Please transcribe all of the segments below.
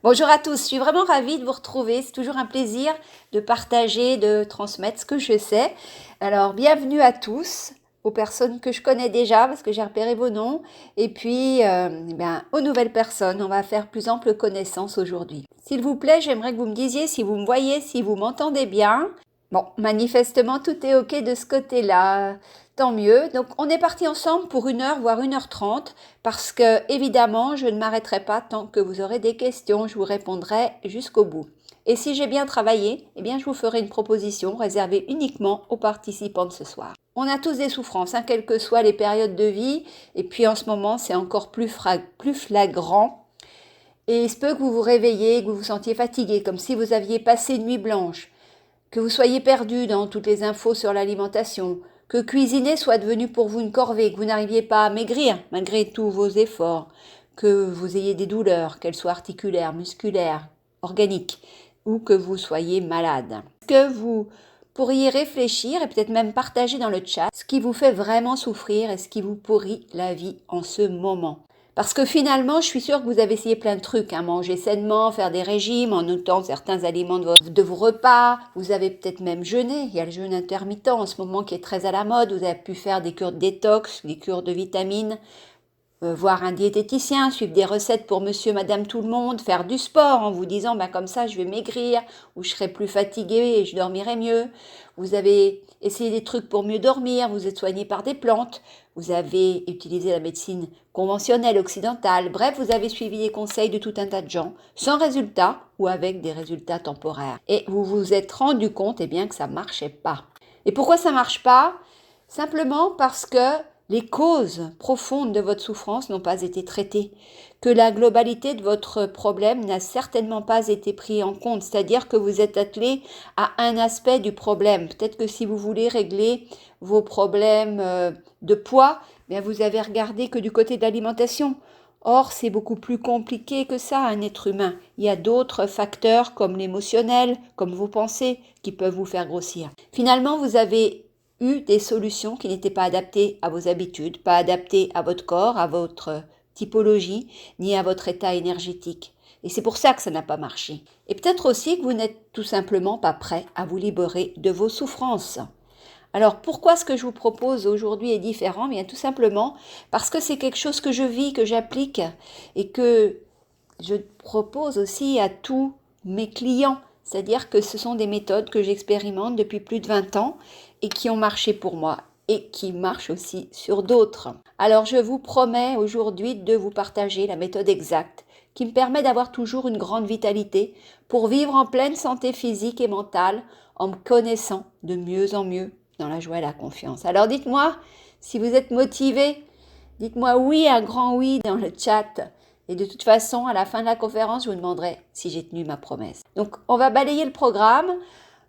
Bonjour à tous, je suis vraiment ravie de vous retrouver. C'est toujours un plaisir de partager, de transmettre ce que je sais. Alors, bienvenue à tous, aux personnes que je connais déjà parce que j'ai repéré vos noms. Et puis, aux nouvelles personnes, on va faire plus ample connaissance aujourd'hui. S'il vous plaît, j'aimerais que vous me disiez si vous me voyez, si vous m'entendez bien. Bon, manifestement, tout est OK de ce côté-là. Tant mieux. Donc, on est parti ensemble pour 1 heure, voire 1h30, parce que, évidemment, je ne m'arrêterai pas tant que vous aurez des questions. Je vous répondrai jusqu'au bout. Et si j'ai bien travaillé, eh bien, je vous ferai une proposition réservée uniquement aux participants de ce soir. On a tous des souffrances, quelles que soient les périodes de vie. Et puis, en ce moment, c'est encore plus flagrant. Et il se peut que vous vous réveillez, que vous vous sentiez fatigué, comme si vous aviez passé une nuit blanche, que vous soyez perdu dans toutes les infos sur l'alimentation, que cuisiner soit devenu pour vous une corvée, que vous n'arriviez pas à maigrir malgré tous vos efforts, que vous ayez des douleurs, qu'elles soient articulaires, musculaires, organiques, ou que vous soyez malade. Est-ce que vous pourriez réfléchir et peut-être même partager dans le chat ce qui vous fait vraiment souffrir et ce qui vous pourrit la vie en ce moment? Parce que finalement, je suis sûre que vous avez essayé plein de trucs, manger sainement, faire des régimes en notant certains aliments de vos repas. Vous avez peut-être même jeûné. Il y a le jeûne intermittent en ce moment qui est très à la mode. Vous avez pu faire des cures de détox, des cures de vitamines, voir un diététicien, suivre des recettes pour monsieur, madame, tout le monde, faire du sport en vous disant comme ça je vais maigrir ou je serai plus fatiguée et je dormirai mieux. Vous avez essayé des trucs pour mieux dormir, vous êtes soigné par des plantes, vous avez utilisé la médecine conventionnelle occidentale. Bref, vous avez suivi les conseils de tout un tas de gens sans résultat ou avec des résultats temporaires. Et vous vous êtes rendu compte que ça ne marchait pas. Et pourquoi ça ne marche pas? Simplement parce que les causes profondes de votre souffrance n'ont pas été traitées, que la globalité de votre problème n'a certainement pas été prise en compte, c'est-à-dire que vous êtes attelé à un aspect du problème. Peut-être que si vous voulez régler vos problèmes de poids, vous avez regardé que du côté de l'alimentation. Or, c'est beaucoup plus compliqué que ça, un être humain. Il y a d'autres facteurs comme l'émotionnel, comme vos pensées, qui peuvent vous faire grossir. Finalement, vous avez eu des solutions qui n'étaient pas adaptées à vos habitudes, pas adaptées à votre corps, à votre typologie, ni à votre état énergétique. Et c'est pour ça que ça n'a pas marché. Et peut-être aussi que vous n'êtes tout simplement pas prêt à vous libérer de vos souffrances. Alors pourquoi ce que je vous propose aujourd'hui est différent? Bien tout simplement parce que c'est quelque chose que je vis, que j'applique et que je propose aussi à tous mes clients. C'est-à-dire que ce sont des méthodes que j'expérimente depuis plus de 20 ans et qui ont marché pour moi et qui marchent aussi sur d'autres. Alors je vous promets aujourd'hui de vous partager la méthode exacte qui me permet d'avoir toujours une grande vitalité pour vivre en pleine santé physique et mentale en me connaissant de mieux en mieux dans la joie et la confiance. Alors dites-moi si vous êtes motivé, dites-moi oui, un grand oui dans le chat. Et de toute façon, à la fin de la conférence, je vous demanderai si j'ai tenu ma promesse. Donc, on va balayer le programme.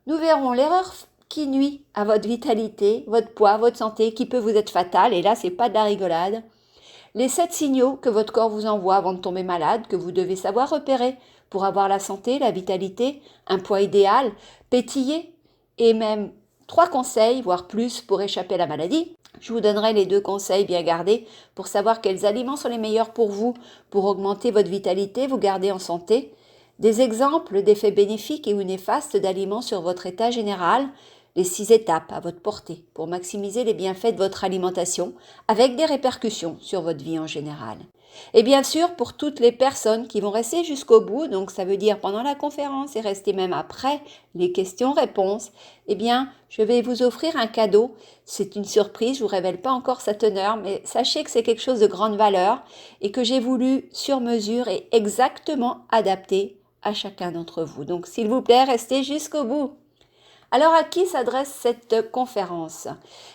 Nous verrons l'erreur qui nuit à votre vitalité, votre poids, votre santé, qui peut vous être fatale. Et là, c'est pas de la rigolade. Les 7 signaux que votre corps vous envoie avant de tomber malade, que vous devez savoir repérer pour avoir la santé, la vitalité, un poids idéal, pétiller et même 3 conseils, voire plus, pour échapper à la maladie. Je vous donnerai les 2 conseils bien gardés pour savoir quels aliments sont les meilleurs pour vous, pour augmenter votre vitalité, vous garder en santé. Des exemples d'effets bénéfiques et ou néfastes d'aliments sur votre état général. Les 6 étapes à votre portée pour maximiser les bienfaits de votre alimentation avec des répercussions sur votre vie en général. Et bien sûr, pour toutes les personnes qui vont rester jusqu'au bout, donc ça veut dire pendant la conférence et rester même après les questions-réponses, je vais vous offrir un cadeau. C'est une surprise, je ne vous révèle pas encore sa teneur, mais sachez que c'est quelque chose de grande valeur et que j'ai voulu sur mesure et exactement adapter à chacun d'entre vous. Donc s'il vous plaît, restez jusqu'au bout. Alors à qui s'adresse cette conférence?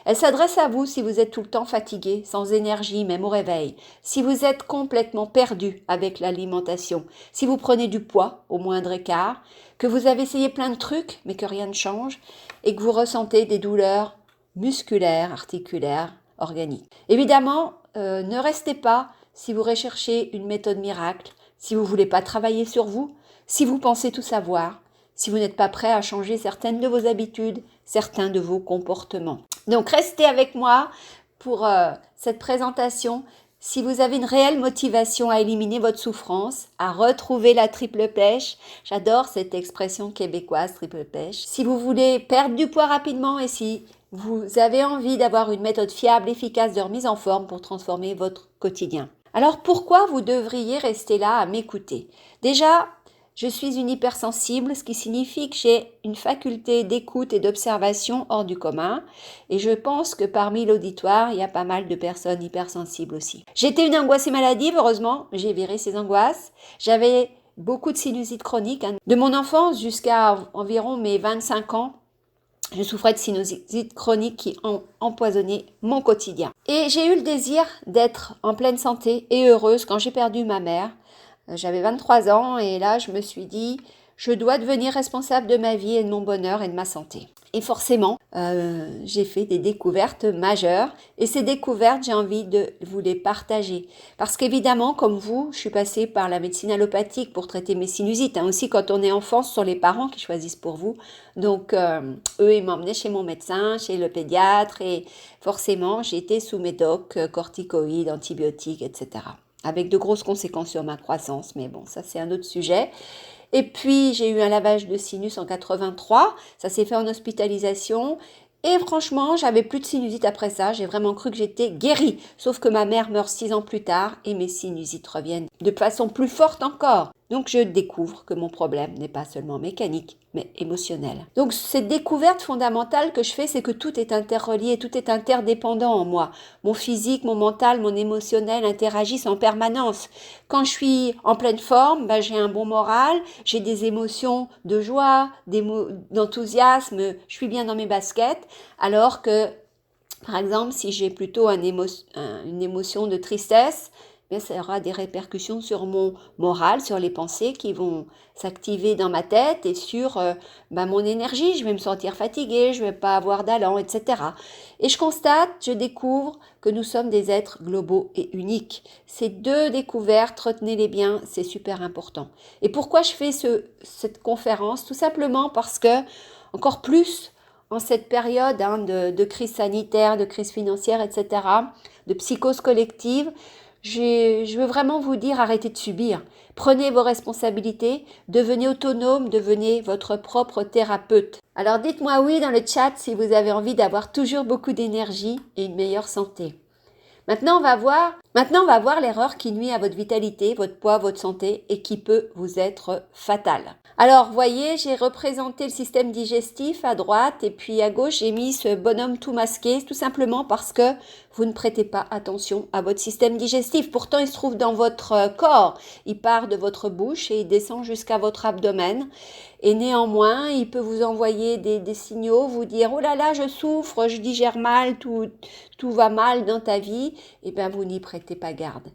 Elle s'adresse à vous si vous êtes tout le temps fatigué, sans énergie, même au réveil, si vous êtes complètement perdu avec l'alimentation, si vous prenez du poids au moindre écart, que vous avez essayé plein de trucs mais que rien ne change et que vous ressentez des douleurs musculaires, articulaires, organiques. Évidemment, ne restez pas si vous recherchez une méthode miracle, si vous ne voulez pas travailler sur vous, si vous pensez tout savoir, si vous n'êtes pas prêt à changer certaines de vos habitudes, certains de vos comportements. Donc restez avec moi pour cette présentation si vous avez une réelle motivation à éliminer votre souffrance, à retrouver la triple pêche, j'adore cette expression québécoise, triple pêche, si vous voulez perdre du poids rapidement et si vous avez envie d'avoir une méthode fiable, efficace de remise en forme pour transformer votre quotidien. Alors pourquoi vous devriez rester là à m'écouter? Déjà, je suis une hypersensible, ce qui signifie que j'ai une faculté d'écoute et d'observation hors du commun. Et je pense que parmi l'auditoire, il y a pas mal de personnes hypersensibles aussi. J'étais une angoissée maladive, heureusement, j'ai viré ces angoisses. J'avais beaucoup de sinusite chronique. De mon enfance jusqu'à environ mes 25 ans, je souffrais de sinusite chronique qui ont empoisonné mon quotidien. Et j'ai eu le désir d'être en pleine santé et heureuse quand j'ai perdu ma mère. J'avais 23 ans et là, je me suis dit, je dois devenir responsable de ma vie et de mon bonheur et de ma santé. Et forcément, j'ai fait des découvertes majeures et ces découvertes, j'ai envie de vous les partager. Parce qu'évidemment, comme vous, je suis passée par la médecine allopathique pour traiter mes sinusites. Aussi, quand on est enfant, ce sont les parents qui choisissent pour vous. Donc, eux, ils m'emmenaient chez mon médecin, chez le pédiatre et forcément, j'étais sous médoc, corticoïdes, antibiotiques, etc. Avec de grosses conséquences sur ma croissance, mais bon, ça c'est un autre sujet. Et puis, j'ai eu un lavage de sinus en 83, ça s'est fait en hospitalisation. Et franchement, j'avais plus de sinusite après ça, j'ai vraiment cru que j'étais guérie. Sauf que ma mère meurt 6 ans plus tard et mes sinusites reviennent de façon plus forte encore. Donc je découvre que mon problème n'est pas seulement mécanique, mais émotionnel. Donc cette découverte fondamentale que je fais, c'est que tout est interrelié, tout est interdépendant en moi. Mon physique, mon mental, mon émotionnel interagissent en permanence. Quand je suis en pleine forme, j'ai un bon moral, j'ai des émotions de joie, d'enthousiasme, je suis bien dans mes baskets, alors que, par exemple, si j'ai plutôt une émotion de tristesse, ça aura des répercussions sur mon moral, sur les pensées qui vont s'activer dans ma tête et sur mon énergie. Je vais me sentir fatiguée, je ne vais pas avoir d'allant, etc. Et je découvre que nous sommes des êtres globaux et uniques. Ces deux découvertes, retenez-les bien, c'est super important. Et pourquoi je fais cette conférence? Tout simplement parce que, encore plus, en cette période de crise sanitaire, de crise financière, etc., de psychose collective, je veux vraiment vous dire, arrêtez de subir. Prenez vos responsabilités, devenez autonome, devenez votre propre thérapeute. Alors dites-moi oui dans le chat si vous avez envie d'avoir toujours beaucoup d'énergie et une meilleure santé. Maintenant, on va voir l'erreur qui nuit à votre vitalité, votre poids, votre santé et qui peut vous être fatale. Alors, voyez, j'ai représenté le système digestif à droite et puis à gauche, j'ai mis ce bonhomme tout masqué, tout simplement parce que vous ne prêtez pas attention à votre système digestif. Pourtant, il se trouve dans votre corps. Il part de votre bouche et il descend jusqu'à votre abdomen. Et néanmoins, il peut vous envoyer des signaux, vous dire « Oh là là, je souffre, je digère mal, tout va mal dans ta vie ». Et bien, vous n'y prêtez pas garde.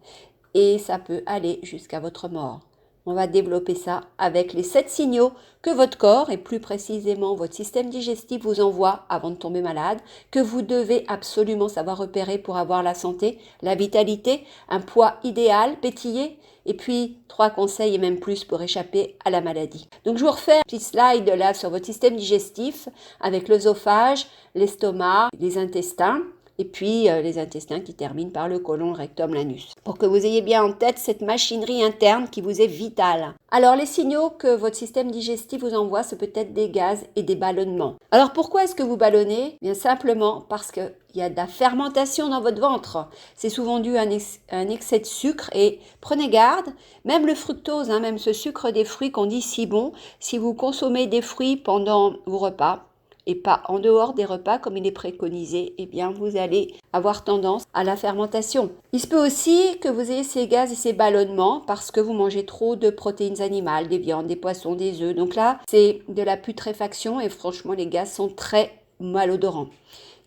Et ça peut aller jusqu'à votre mort. On va développer ça avec les 7 signaux que votre corps, et plus précisément votre système digestif, vous envoie avant de tomber malade, que vous devez absolument savoir repérer pour avoir la santé, la vitalité, un poids idéal, pétillé, et puis 3 conseils et même plus pour échapper à la maladie. Donc je vous refais un petit slide là sur votre système digestif avec l'œsophage, l'estomac, les intestins. Et puis les intestins qui terminent par le côlon, le rectum, l'anus. Pour que vous ayez bien en tête cette machinerie interne qui vous est vitale. Alors les signaux que votre système digestif vous envoie, c'est peut-être des gaz et des ballonnements. Alors pourquoi est-ce que vous ballonnez? Bien simplement parce qu'il y a de la fermentation dans votre ventre. C'est souvent dû à un excès de sucre et prenez garde, même le fructose, même ce sucre des fruits qu'on dit si bon, si vous consommez des fruits pendant vos repas, et pas en dehors des repas comme il est préconisé, eh bien vous allez avoir tendance à la fermentation. Il se peut aussi que vous ayez ces gaz et ces ballonnements parce que vous mangez trop de protéines animales, des viandes, des poissons, des œufs. Donc là, c'est de la putréfaction et franchement, les gaz sont très malodorants.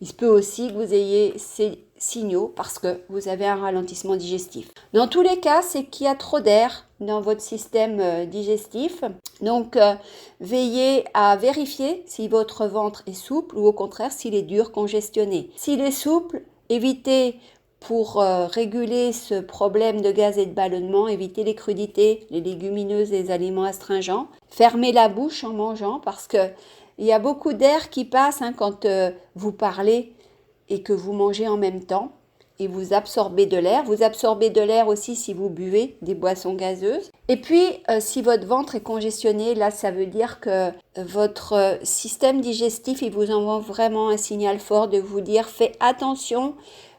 Il se peut aussi que vous ayez ces signaux parce que vous avez un ralentissement digestif. Dans tous les cas, c'est qu'il y a trop d'air dans votre système digestif. Donc, veillez à vérifier si votre ventre est souple ou au contraire s'il est dur, congestionné. S'il est souple, évitez pour réguler ce problème de gaz et de ballonnement, évitez les crudités, les légumineuses, les aliments astringents. Fermez la bouche en mangeant parce que il y a beaucoup d'air qui passe quand vous parlez et que vous mangez en même temps. et vous absorbez de l'air. Vous absorbez de l'air aussi si vous buvez des boissons gazeuses. Et puis, si votre ventre est congestionné, là, ça veut dire que votre système digestif, il vous envoie vraiment un signal fort de vous dire « Fais attention,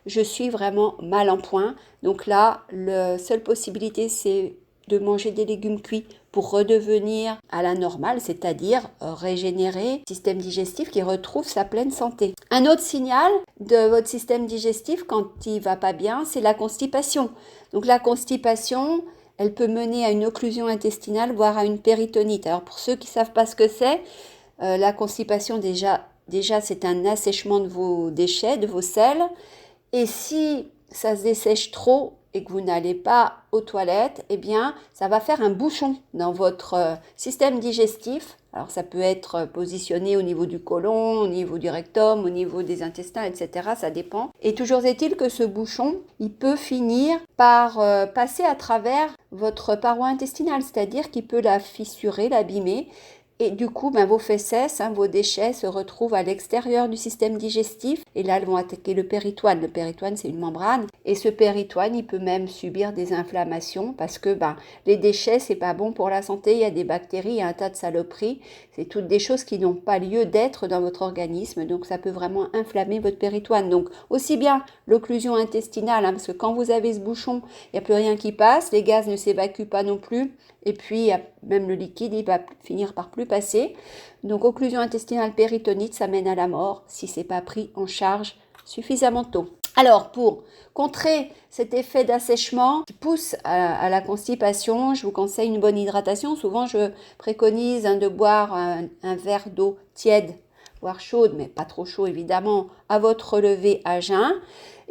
je suis vraiment mal en point ». Donc là, la seule possibilité, c'est de manger des légumes cuits pour redevenir à la normale, c'est-à-dire régénérer le système digestif qui retrouve sa pleine santé. Un autre signal de votre système digestif quand il va pas bien, c'est la constipation. Donc la constipation, elle peut mener à une occlusion intestinale, voire à une péritonite. Alors pour ceux qui ne savent pas ce que c'est, la constipation déjà c'est un assèchement de vos déchets, de vos selles. Et si ça se dessèche trop et que vous n'allez pas aux toilettes, eh bien, ça va faire un bouchon dans votre système digestif. Alors, ça peut être positionné au niveau du côlon, au niveau du rectum, au niveau des intestins, etc. Ça dépend. Et toujours est-il que ce bouchon, il peut finir par passer à travers votre paroi intestinale, c'est-à-dire qu'il peut la fissurer, l'abîmer. Et du coup, vos fesses, vos déchets se retrouvent à l'extérieur du système digestif. Et là, elles vont attaquer le péritoine. Le péritoine, c'est une membrane. Et ce péritoine, il peut même subir des inflammations parce que les déchets, c'est pas bon pour la santé. Il y a des bactéries, il y a un tas de saloperies. C'est toutes des choses qui n'ont pas lieu d'être dans votre organisme. Donc, ça peut vraiment inflammer votre péritoine. Donc, aussi bien l'occlusion intestinale, parce que quand vous avez ce bouchon, il n'y a plus rien qui passe. Les gaz ne s'évacuent pas non plus. Et puis, même le liquide, il va finir par plus passer. Donc, occlusion intestinale, péritonite, ça mène à la mort si ce n'est pas pris en charge suffisamment tôt. Alors, pour contrer cet effet d'assèchement qui pousse à la constipation, je vous conseille une bonne hydratation. Souvent, je préconise de boire un verre d'eau tiède, voire chaude, mais pas trop chaud évidemment, à votre lever à jeun.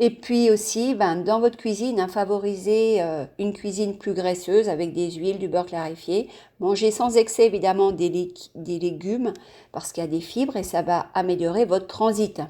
Et puis aussi, dans votre cuisine, favoriser une cuisine plus graisseuse avec des huiles, du beurre clarifié. Mangez sans excès évidemment des légumes parce qu'il y a des fibres et ça va améliorer votre transit.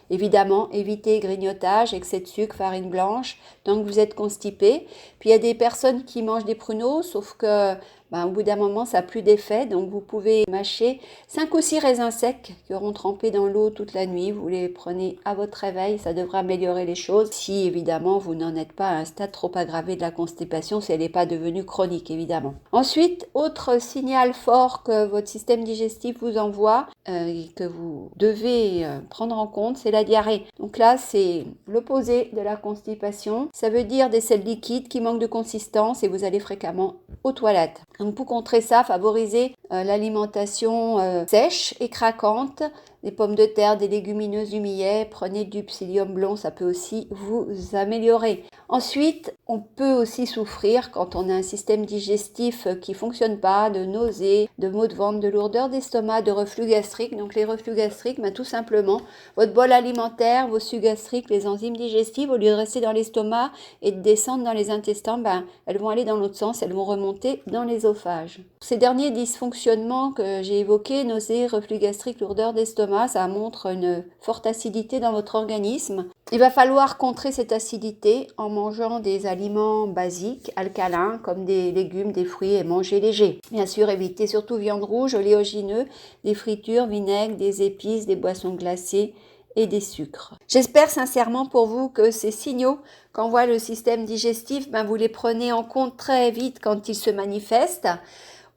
Évidemment, évitez grignotage, excès de sucre, farine blanche, tant que vous êtes constipé. Puis il y a des personnes qui mangent des pruneaux, sauf que au bout d'un moment, ça n'a plus d'effet. Donc vous pouvez mâcher 5 ou 6 raisins secs qui auront trempé dans l'eau toute la nuit. Vous les prenez à votre réveil, ça devrait améliorer les choses. Si évidemment, vous n'en êtes pas à un stade trop aggravé de la constipation, si elle n'est pas devenue chronique, évidemment. Ensuite, autre signal fort que votre système digestif vous envoie et que vous devez prendre en compte, c'est la diarrhée. Donc là, c'est l'opposé de la constipation. Ça veut dire des selles liquides qui manquent de consistance et vous allez fréquemment aux toilettes. Donc pour contrer ça, favorisez l'alimentation sèche et craquante, des pommes de terre, des légumineuses, du millet, prenez du psyllium blond, ça peut aussi vous améliorer. Ensuite, on peut aussi souffrir quand on a un système digestif qui ne fonctionne pas, de nausées, de maux de ventre, de lourdeur d'estomac, de reflux gastrique. Donc les reflux gastriques, tout simplement, votre bol alimentaire, vos sucs gastriques, les enzymes digestives, au lieu de rester dans l'estomac et de descendre dans les intestins, elles vont aller dans l'autre sens, elles vont remonter dans l'œsophage. Ces derniers dysfonctionnements que j'ai évoqués, nausées, reflux gastrique, lourdeur d'estomac, ça montre une forte acidité dans votre organisme. Il va falloir contrer cette acidité en mangeant des aliments basiques, alcalins, comme des légumes, des fruits et manger léger. Bien sûr, évitez surtout viande rouge, oléagineux, des fritures, vinaigre, des épices, des boissons glacées et des sucres. J'espère sincèrement pour vous que ces signaux qu'envoie le système digestif, vous les prenez en compte très vite quand ils se manifestent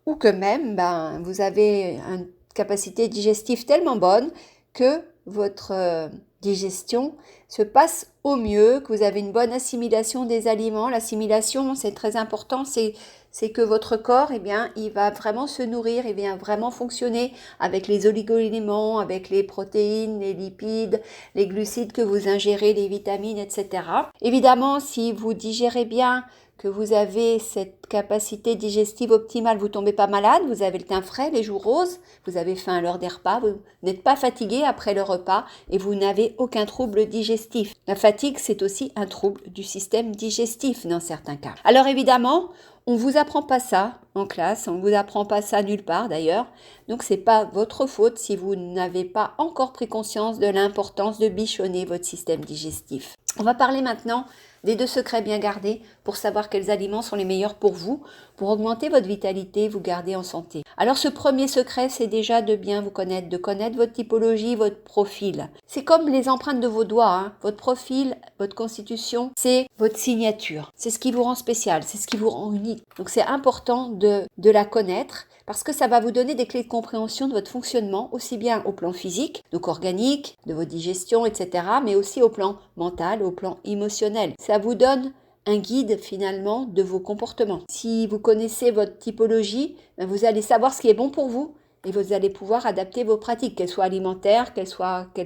ou que même vous avez une capacité digestive tellement bonne que votre digestion se passe au mieux, que vous avez une bonne assimilation des aliments. L'assimilation, c'est très important, c'est que votre corps, il va vraiment se nourrir, il va vraiment fonctionner avec les oligo-éléments, avec les protéines, les lipides, les glucides que vous ingérez, les vitamines, etc. Évidemment, si vous digérez bien, que vous avez cette capacité digestive optimale, vous ne tombez pas malade, vous avez le teint frais, les joues roses, vous avez faim à l'heure des repas, vous n'êtes pas fatigué après le repas et vous n'avez aucun trouble digestif. La fatigue, c'est aussi un trouble du système digestif dans certains cas. Alors évidemment, on ne vous apprend pas ça en classe, on ne vous apprend pas ça nulle part d'ailleurs, donc ce n'est pas votre faute si vous n'avez pas encore pris conscience de l'importance de bichonner votre système digestif. On va parler maintenant des 2 secrets bien gardés pour savoir quels aliments sont les meilleurs pour vous, pour augmenter votre vitalité, vous garder en santé. Alors ce premier secret, c'est déjà de bien vous connaître, de connaître votre typologie, votre profil. C'est comme les empreintes de vos doigts, hein. Votre profil, votre constitution, c'est votre signature. C'est ce qui vous rend spécial, c'est ce qui vous rend unique. Donc c'est important de la connaître parce que ça va vous donner des clés de compréhension de votre fonctionnement, aussi bien au plan physique, donc organique, de votre digestion, etc., mais aussi au plan mental, au plan émotionnel. Ça vous donne un guide finalement de vos comportements. Si vous connaissez votre typologie, vous allez savoir ce qui est bon pour vous et vous allez pouvoir adapter vos pratiques, qu'elles soient alimentaires, quel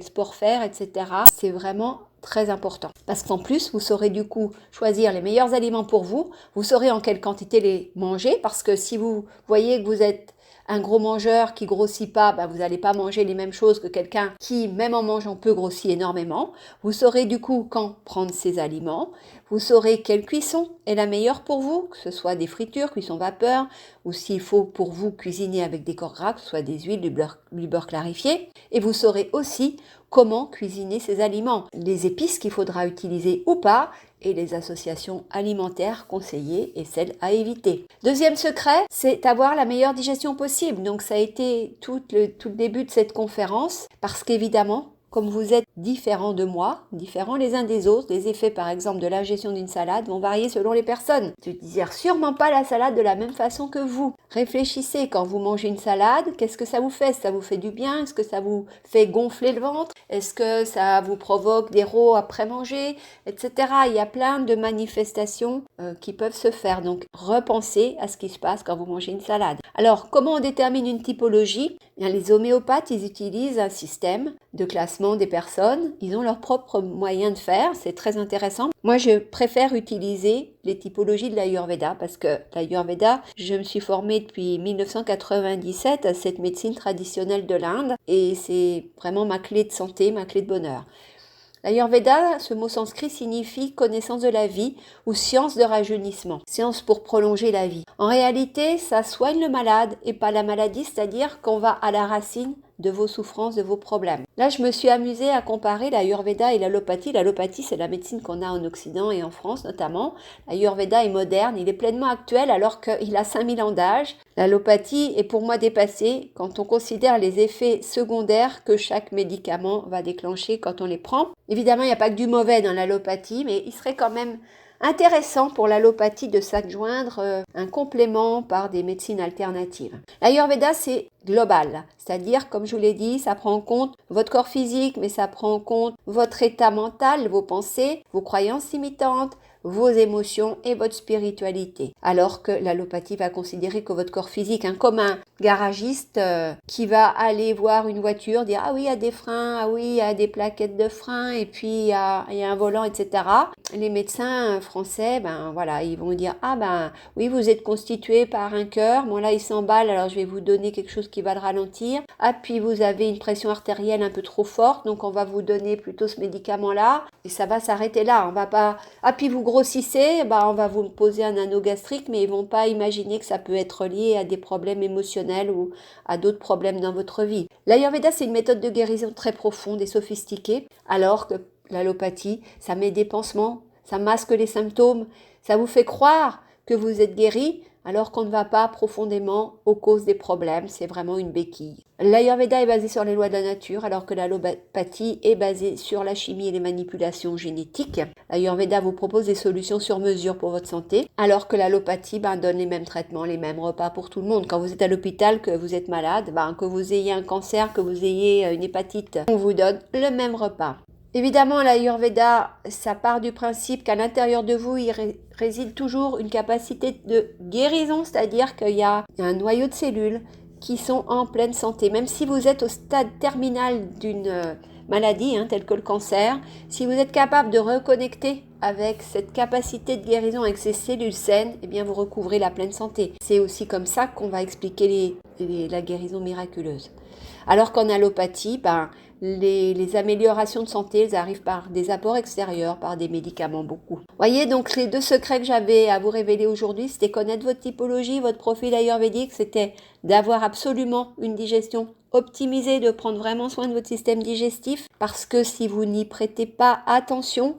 sport faire, etc. C'est vraiment très important. Parce qu'en plus, vous saurez du coup choisir les meilleurs aliments pour vous. Vous saurez en quelle quantité les manger parce que si vous voyez que vous êtes un gros mangeur qui grossit pas, vous n'allez pas manger les mêmes choses que quelqu'un qui, même en mangeant peu, grossit énormément. Vous saurez du coup quand prendre ces aliments. Vous saurez quelle cuisson est la meilleure pour vous, que ce soit des fritures, cuisson vapeur, ou s'il faut pour vous cuisiner avec des corps gras, que ce soit des huiles, du beurre clarifié. Et vous saurez aussi comment cuisiner ces aliments, les épices qu'il faudra utiliser ou pas, et les associations alimentaires conseillées et celles à éviter. Deuxième secret, c'est avoir la meilleure digestion possible. Donc ça a été tout le début de cette conférence, parce qu'évidemment, comme vous êtes différents de moi, différents les uns des autres, les effets par exemple de l'ingestion d'une salade vont varier selon les personnes. Je ne digère sûrement pas la salade de la même façon que vous. Réfléchissez, quand vous mangez une salade, qu'est-ce que ça vous fait? Ça vous fait du bien? Est-ce que ça vous fait gonfler le ventre? Est-ce que ça vous provoque des rots après manger? Etc. Il y a plein de manifestations qui peuvent se faire. Donc repensez à ce qui se passe quand vous mangez une salade. Alors comment on détermine une typologie? Bien, les homéopathes, ils utilisent un système de classement des personnes. Ils ont leur propre moyen de faire. C'est très intéressant. Moi, je préfère utiliser les typologies de l'Ayurveda parce que l'Ayurveda, je me suis formée depuis 1997 à cette médecine traditionnelle de l'Inde et c'est vraiment ma clé de santé, ma clé de bonheur. L'Ayurveda, ce mot sanskrit signifie connaissance de la vie ou science de rajeunissement, science pour prolonger la vie. En réalité, ça soigne le malade et pas la maladie, c'est-à-dire qu'on va à la racine de vos souffrances, de vos problèmes. Là, je me suis amusée à comparer l'Ayurveda et l'allopathie. L'allopathie, c'est la médecine qu'on a en Occident et en France notamment. L'Ayurveda est moderne, il est pleinement actuel alors qu'il a 5000 ans d'âge. L'allopathie est pour moi dépassée quand on considère les effets secondaires que chaque médicament va déclencher quand on les prend. Évidemment, il n'y a pas que du mauvais dans l'allopathie, mais il serait quand même intéressant pour l'allopathie de s'adjoindre un complément par des médecines alternatives. L'Ayurveda, c'est global, c'est-à-dire, comme je vous l'ai dit, ça prend en compte votre corps physique, mais ça prend en compte votre état mental, vos pensées, vos croyances limitantes, vos émotions et votre spiritualité. Alors que l'allopathie va considérer que votre corps physique, comme un garagiste qui va aller voir une voiture, dire ah oui, il y a des freins, ah oui, il y a des plaquettes de freins, et puis il y a un volant, etc. Les médecins français, voilà, ils vont dire ah oui, vous êtes constitué par un cœur, bon là il s'emballe, alors je vais vous donner quelque chose qui va le ralentir. Ah puis vous avez une pression artérielle un peu trop forte, donc on va vous donner plutôt ce médicament-là, et ça va s'arrêter là. On va pas. Ah puis vous grossissez, on va vous poser un anneau gastrique, mais ils vont pas imaginer que ça peut être lié à des problèmes émotionnels ou à d'autres problèmes dans votre vie. L'Ayurveda, c'est une méthode de guérison très profonde et sophistiquée, alors que l'allopathie, ça met des pansements, ça masque les symptômes, ça vous fait croire que vous êtes guéri, alors qu'on ne va pas profondément aux causes des problèmes, c'est vraiment une béquille. L'Ayurveda est basé sur les lois de la nature, alors que l'allopathie est basée sur la chimie et les manipulations génétiques. L'Ayurveda vous propose des solutions sur mesure pour votre santé, alors que l'allopathie donne les mêmes traitements, les mêmes repas pour tout le monde. Quand vous êtes à l'hôpital, que vous êtes malade, que vous ayez un cancer, que vous ayez une hépatite, on vous donne le même repas. Évidemment, l'Ayurveda, ça part du principe qu'à l'intérieur de vous, il réside toujours une capacité de guérison, c'est-à-dire qu'il y a un noyau de cellules qui sont en pleine santé. Même si vous êtes au stade terminal d'une maladie, telle que le cancer, si vous êtes capable de reconnecter avec cette capacité de guérison, avec ces cellules saines, eh bien vous recouvrez la pleine santé. C'est aussi comme ça qu'on va expliquer la guérison miraculeuse. Alors qu'en allopathie, les améliorations de santé, elles arrivent par des apports extérieurs, par des médicaments beaucoup. Voyez, donc les 2 secrets que j'avais à vous révéler aujourd'hui, c'était connaître votre typologie, votre profil ayurvédique, c'était d'avoir absolument une digestion optimisée, de prendre vraiment soin de votre système digestif, parce que si vous n'y prêtez pas attention,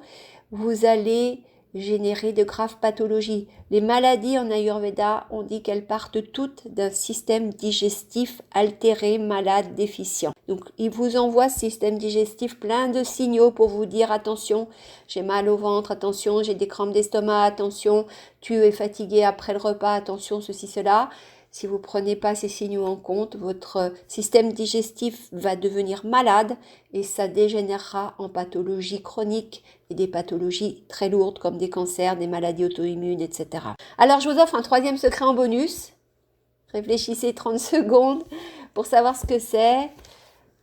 vous allez générer de graves pathologies. Les maladies en Ayurveda, on dit qu'elles partent toutes d'un système digestif altéré, malade, déficient. Donc, il vous envoie ce système digestif plein de signaux pour vous dire attention, j'ai mal au ventre, attention, j'ai des crampes d'estomac, attention, tu es fatigué après le repas, attention, ceci, cela. Si vous ne prenez pas ces signaux en compte, votre système digestif va devenir malade et ça dégénérera en pathologies chroniques et des pathologies très lourdes comme des cancers, des maladies auto-immunes, etc. Alors, je vous offre un troisième secret en bonus. Réfléchissez 30 secondes pour savoir ce que c'est.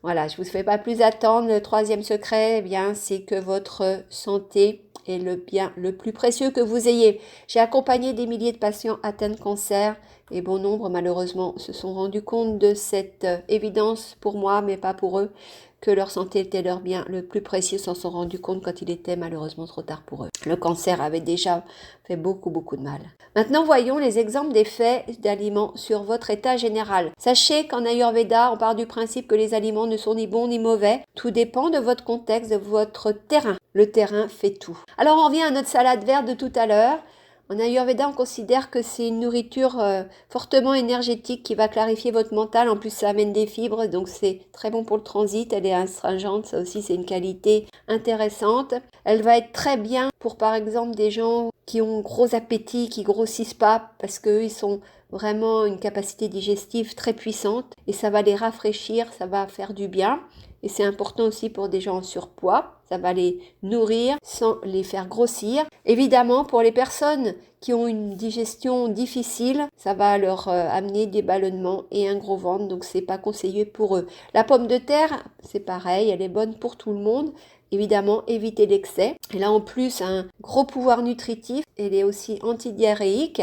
Voilà, je ne vous fais pas plus attendre. Le troisième secret, eh bien, c'est que votre santé est le bien le plus précieux que vous ayez. J'ai accompagné des milliers de patients atteints de cancer et bon nombre, malheureusement, se sont rendus compte de cette évidence pour moi, mais pas pour eux, que leur santé était leur bien le plus précieux, s'en sont rendus compte quand il était malheureusement trop tard pour eux. Le cancer avait déjà fait beaucoup de mal. Maintenant, voyons les exemples d'effets d'aliments sur votre état général. Sachez qu'en Ayurveda, on part du principe que les aliments ne sont ni bons ni mauvais. Tout dépend de votre contexte, de votre terrain. Le terrain fait tout. Alors, on revient à notre salade verte de tout à l'heure. En Ayurveda, on considère que c'est une nourriture fortement énergétique qui va clarifier votre mental. En plus, ça amène des fibres, donc c'est très bon pour le transit. Elle est astringente, ça aussi, c'est une qualité intéressante. Elle va être très bien pour, par exemple, des gens qui ont gros appétit, qui grossissent pas, parce qu'eux, ils sont vraiment une capacité digestive très puissante et ça va les rafraîchir, ça va faire du bien. Et c'est important aussi pour des gens en surpoids. Ça va les nourrir sans les faire grossir. Évidemment, pour les personnes qui ont une digestion difficile, ça va leur amener des ballonnements et un gros ventre, donc c'est pas conseillé pour eux. La pomme de terre, c'est pareil, elle est bonne pour tout le monde. Évidemment, évitez l'excès. Elle a en plus un gros pouvoir nutritif. Elle est aussi antidiarrhéique.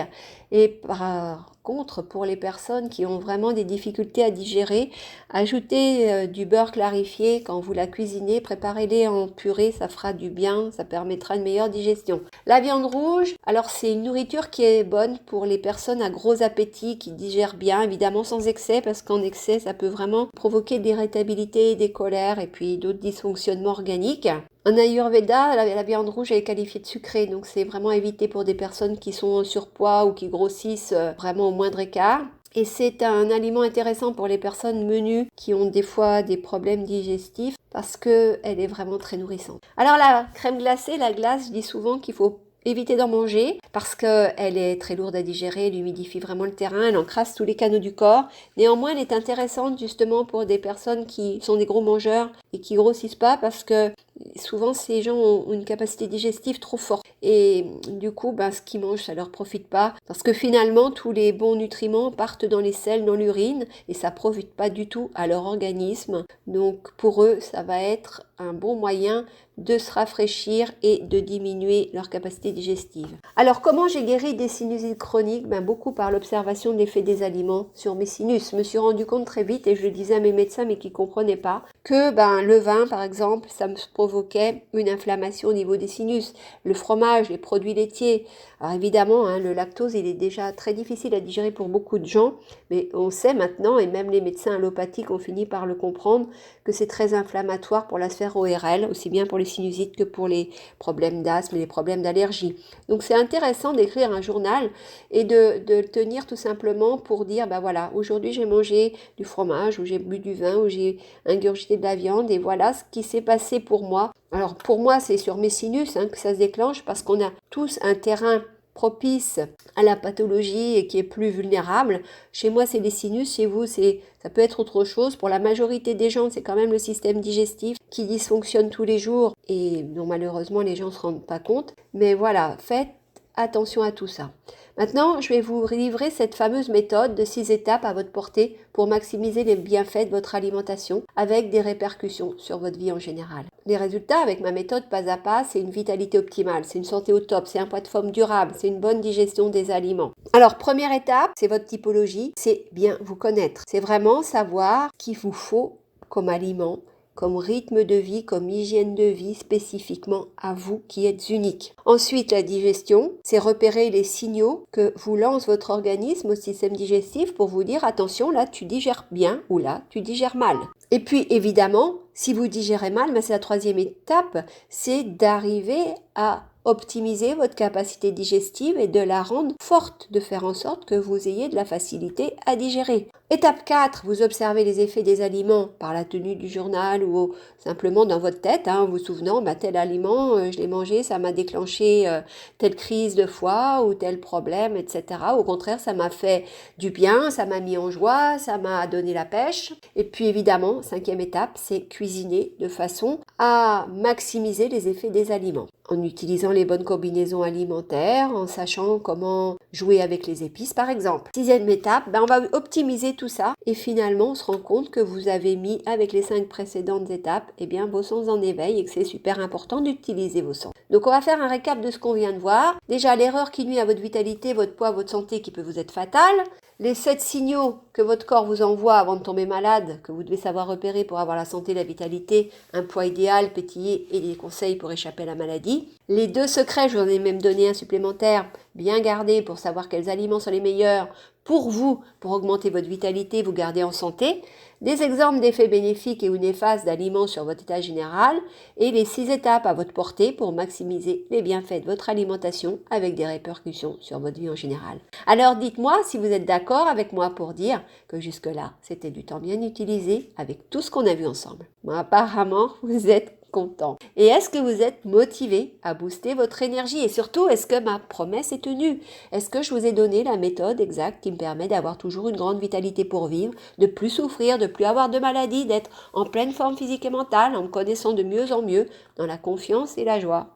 Et par contre, pour les personnes qui ont vraiment des difficultés à digérer, ajoutez du beurre clarifié quand vous la cuisinez. Préparez-les en purée, ça fera du bien. Ça permettra une meilleure digestion. La viande rouge, alors c'est une nourriture qui est bonne pour les personnes à gros appétit, qui digèrent bien, évidemment sans excès, parce qu'en excès, ça peut vraiment provoquer de l'irritabilité, des colères et puis d'autres dysfonctionnements organiques. En Ayurveda, la viande rouge est qualifiée de sucrée, donc c'est vraiment évité pour des personnes qui sont en surpoids ou qui grossissent vraiment au moindre écart. Et c'est un aliment intéressant pour les personnes menues qui ont des fois des problèmes digestifs parce qu'elle est vraiment très nourrissante. Alors la crème glacée, la glace, je dis souvent qu'il faut éviter d'en manger parce qu'elle est très lourde à digérer, elle humidifie vraiment le terrain, elle encrasse tous les canaux du corps. Néanmoins, elle est intéressante justement pour des personnes qui sont des gros mangeurs et qui grossissent pas parce que souvent ces gens ont une capacité digestive trop forte et du coup ce qu'ils mangent ça leur profite pas parce que finalement tous les bons nutriments partent dans les selles, dans l'urine et ça profite pas du tout à leur organisme. Donc pour eux ça va être un bon moyen de se rafraîchir et de diminuer leur capacité digestive. Alors comment j'ai guéri des sinusites chroniques? Beaucoup par l'observation de l'effet des aliments sur mes sinus. Je me suis rendu compte très vite et je le disais à mes médecins mais qui ne comprenaient pas que le vin par exemple ça me provoquait une inflammation au niveau des sinus. Le fromage, les produits laitiers. Alors évidemment le lactose il est déjà très difficile à digérer pour beaucoup de gens mais on sait maintenant et même les médecins allopathiques ont fini par le comprendre que c'est très inflammatoire pour la sphère ORL, aussi bien pour les sinusites que pour les problèmes d'asthme et les problèmes d'allergie. Donc c'est intéressant d'écrire un journal et de le tenir tout simplement pour dire voilà, aujourd'hui j'ai mangé du fromage ou j'ai bu du vin ou j'ai ingurgité de la viande et voilà ce qui s'est passé pour moi. Alors pour moi c'est sur mes sinus que ça se déclenche parce qu'on a tous un terrain propice à la pathologie et qui est plus vulnérable. Chez moi, c'est les sinus, chez vous, ça peut être autre chose. Pour la majorité des gens, c'est quand même le système digestif qui dysfonctionne tous les jours et dont malheureusement les gens ne se rendent pas compte. Mais voilà, faites attention à tout ça. Maintenant, je vais vous livrer cette fameuse méthode de 6 étapes à votre portée pour maximiser les bienfaits de votre alimentation avec des répercussions sur votre vie en général. Les résultats avec ma méthode pas à pas, c'est une vitalité optimale, c'est une santé au top, c'est un poids de forme durable, c'est une bonne digestion des aliments. Alors, première étape, c'est votre typologie, c'est bien vous connaître. C'est vraiment savoir qu'il vous faut comme aliment, comme rythme de vie, comme hygiène de vie spécifiquement à vous qui êtes unique. Ensuite, la digestion, c'est repérer les signaux que vous lance votre organisme au système digestif pour vous dire attention, là tu digères bien ou là tu digères mal. Et puis évidemment, si vous digérez mal, c'est la troisième étape, c'est d'arriver à optimiser votre capacité digestive et de la rendre forte, de faire en sorte que vous ayez de la facilité à digérer. Étape 4, vous observez les effets des aliments par la tenue du journal ou simplement dans votre tête, en vous souvenant, tel aliment, je l'ai mangé, ça m'a déclenché telle crise de foie ou tel problème, etc. Au contraire, ça m'a fait du bien, ça m'a mis en joie, ça m'a donné la pêche. Et puis évidemment, 5e étape, c'est cuisiner de façon à maximiser les effets des aliments, en utilisant les bonnes combinaisons alimentaires, en sachant comment jouer avec les épices par exemple. 6e étape, on va optimiser tout ça et finalement on se rend compte que vous avez mis avec les 5 précédentes étapes vos sens en éveil et que c'est super important d'utiliser vos sens. Donc on va faire un récap de ce qu'on vient de voir. Déjà l'erreur qui nuit à votre vitalité, votre poids, votre santé qui peut vous être fatale. Les 7 signaux que votre corps vous envoie avant de tomber malade, que vous devez savoir repérer pour avoir la santé, la vitalité, un poids idéal, pétiller et des conseils pour échapper à la maladie. Les 2 secrets, je vous en ai même donné un supplémentaire, bien gardé pour savoir quels aliments sont les meilleurs pour vous, pour augmenter votre vitalité, vous garder en santé. Des exemples d'effets bénéfiques et ou néfastes d'aliments sur votre état général et les 6 étapes à votre portée pour maximiser les bienfaits de votre alimentation avec des répercussions sur votre vie en général. Alors dites-moi si vous êtes d'accord avec moi pour dire que jusque-là, c'était du temps bien utilisé avec tout ce qu'on a vu ensemble. Bon, apparemment, vous êtes content. Et est-ce que vous êtes motivé à booster votre énergie? Et surtout, est-ce que ma promesse est tenue? Est-ce que je vous ai donné la méthode exacte qui me permet d'avoir toujours une grande vitalité pour vivre, de plus souffrir, de plus avoir de maladies, d'être en pleine forme physique et mentale, en me connaissant de mieux en mieux, dans la confiance et la joie?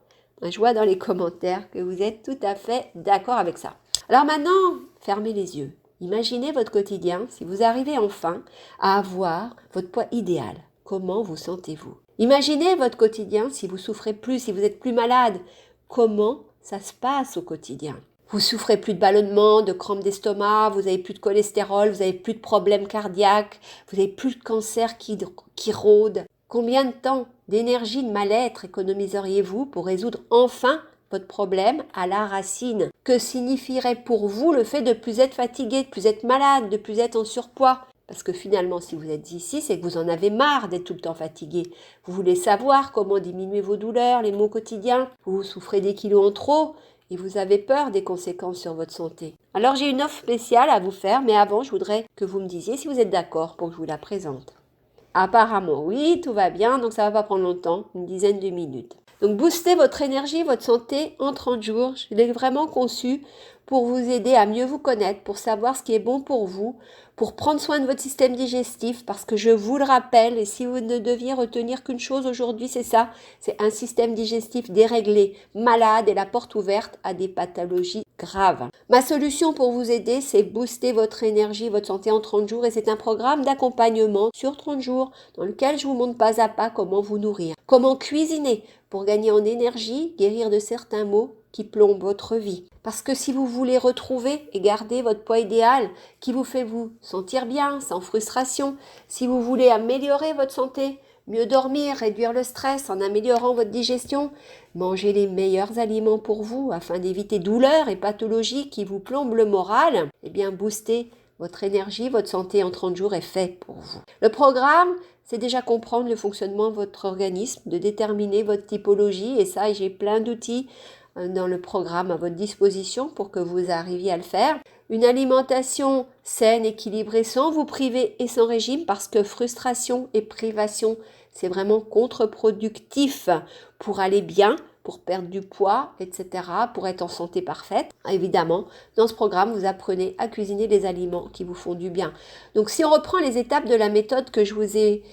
Je vois dans les commentaires que vous êtes tout à fait d'accord avec ça. Alors maintenant, fermez les yeux. Imaginez votre quotidien si vous arrivez enfin à avoir votre poids idéal. Comment vous sentez-vous? Imaginez votre quotidien si vous souffrez plus, si vous êtes plus malade. Comment ça se passe au quotidien? Vous souffrez plus de ballonnement, de crampes d'estomac, vous avez plus de cholestérol, vous avez plus de problèmes cardiaques, vous avez plus de cancer qui rôde. Combien de temps, d'énergie, de mal-être économiseriez-vous pour résoudre enfin votre problème à la racine? Que signifierait pour vous le fait de plus être fatigué, de plus être malade, de plus être en surpoids? Parce que finalement, si vous êtes ici, c'est que vous en avez marre d'être tout le temps fatigué. Vous voulez savoir comment diminuer vos douleurs, les maux quotidiens. Vous souffrez des kilos en trop et vous avez peur des conséquences sur votre santé. Alors j'ai une offre spéciale à vous faire, mais avant, je voudrais que vous me disiez si vous êtes d'accord pour que je vous la présente. Apparemment, oui, tout va bien, donc ça ne va pas prendre longtemps, une dizaine de minutes. Donc booster votre énergie, votre santé en 30 jours. Je l'ai vraiment conçu pour vous aider à mieux vous connaître, pour savoir ce qui est bon pour vous, pour prendre soin de votre système digestif, parce que je vous le rappelle, et si vous ne deviez retenir qu'une chose aujourd'hui, c'est ça, c'est un système digestif déréglé, malade et la porte ouverte à des pathologies graves. Ma solution pour vous aider, c'est booster votre énergie, votre santé en 30 jours, et c'est un programme d'accompagnement sur 30 jours dans lequel je vous montre pas à pas comment vous nourrir, comment cuisiner pour gagner en énergie, guérir de certains maux qui plombent votre vie. Parce que si vous voulez retrouver et garder votre poids idéal qui vous fait vous sentir bien, sans frustration, si vous voulez améliorer votre santé, mieux dormir, réduire le stress en améliorant votre digestion, manger les meilleurs aliments pour vous afin d'éviter douleurs et pathologies qui vous plombent le moral, booster votre énergie, votre santé en 30 jours est fait pour vous. Le programme, c'est déjà comprendre le fonctionnement de votre organisme, de déterminer votre typologie et ça, j'ai plein d'outils dans le programme à votre disposition pour que vous arriviez à le faire. Une alimentation saine, équilibrée, sans vous priver et sans régime parce que frustration et privation, c'est vraiment contre-productif pour aller bien, pour perdre du poids, etc., pour être en santé parfaite. Évidemment, dans ce programme, vous apprenez à cuisiner les aliments qui vous font du bien. Donc, si on reprend les étapes de la méthode que je vous ai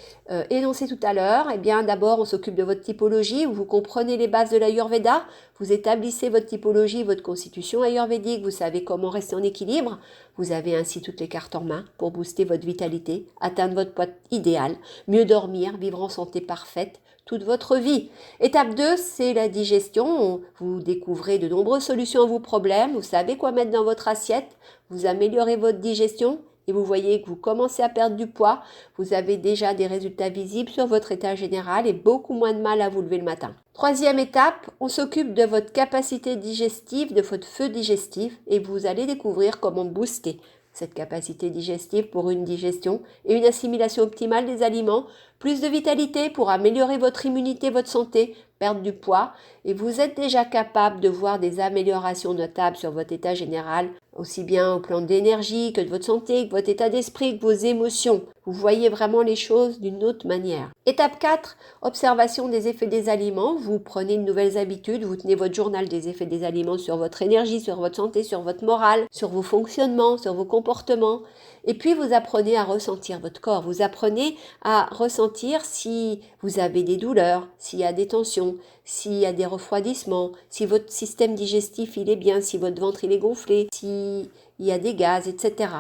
énoncée tout à l'heure, d'abord, on s'occupe de votre typologie, où vous comprenez les bases de l'Ayurveda, vous établissez votre typologie, votre constitution ayurvédique, vous savez comment rester en équilibre. Vous avez ainsi toutes les cartes en main pour booster votre vitalité, atteindre votre poids idéal, mieux dormir, vivre en santé parfaite, toute votre vie. Étape 2, c'est la digestion. Vous découvrez de nombreuses solutions à vos problèmes. Vous savez quoi mettre dans votre assiette. Vous améliorez votre digestion et vous voyez que vous commencez à perdre du poids. Vous avez déjà des résultats visibles sur votre état général et beaucoup moins de mal à vous lever le matin. 3e étape, on s'occupe de votre capacité digestive, de votre feu digestif et vous allez découvrir comment booster cette capacité digestive pour une digestion et une assimilation optimale des aliments, plus de vitalité pour améliorer votre immunité, votre santé, perdre du poids et vous êtes déjà capable de voir des améliorations notables sur votre état général, aussi bien au plan d'énergie que de votre santé, que votre état d'esprit, que vos émotions. Vous voyez vraiment les choses d'une autre manière. Étape 4, observation des effets des aliments. Vous prenez de nouvelles habitudes, vous tenez votre journal des effets des aliments sur votre énergie, sur votre santé, sur votre morale, sur vos fonctionnements, sur vos comportements. Et puis vous apprenez à ressentir votre corps, vous apprenez à ressentir si vous avez des douleurs, s'il y a des tensions, s'il y a des refroidissements, si votre système digestif il est bien, si votre ventre il est gonflé, s'il y a des gaz, etc.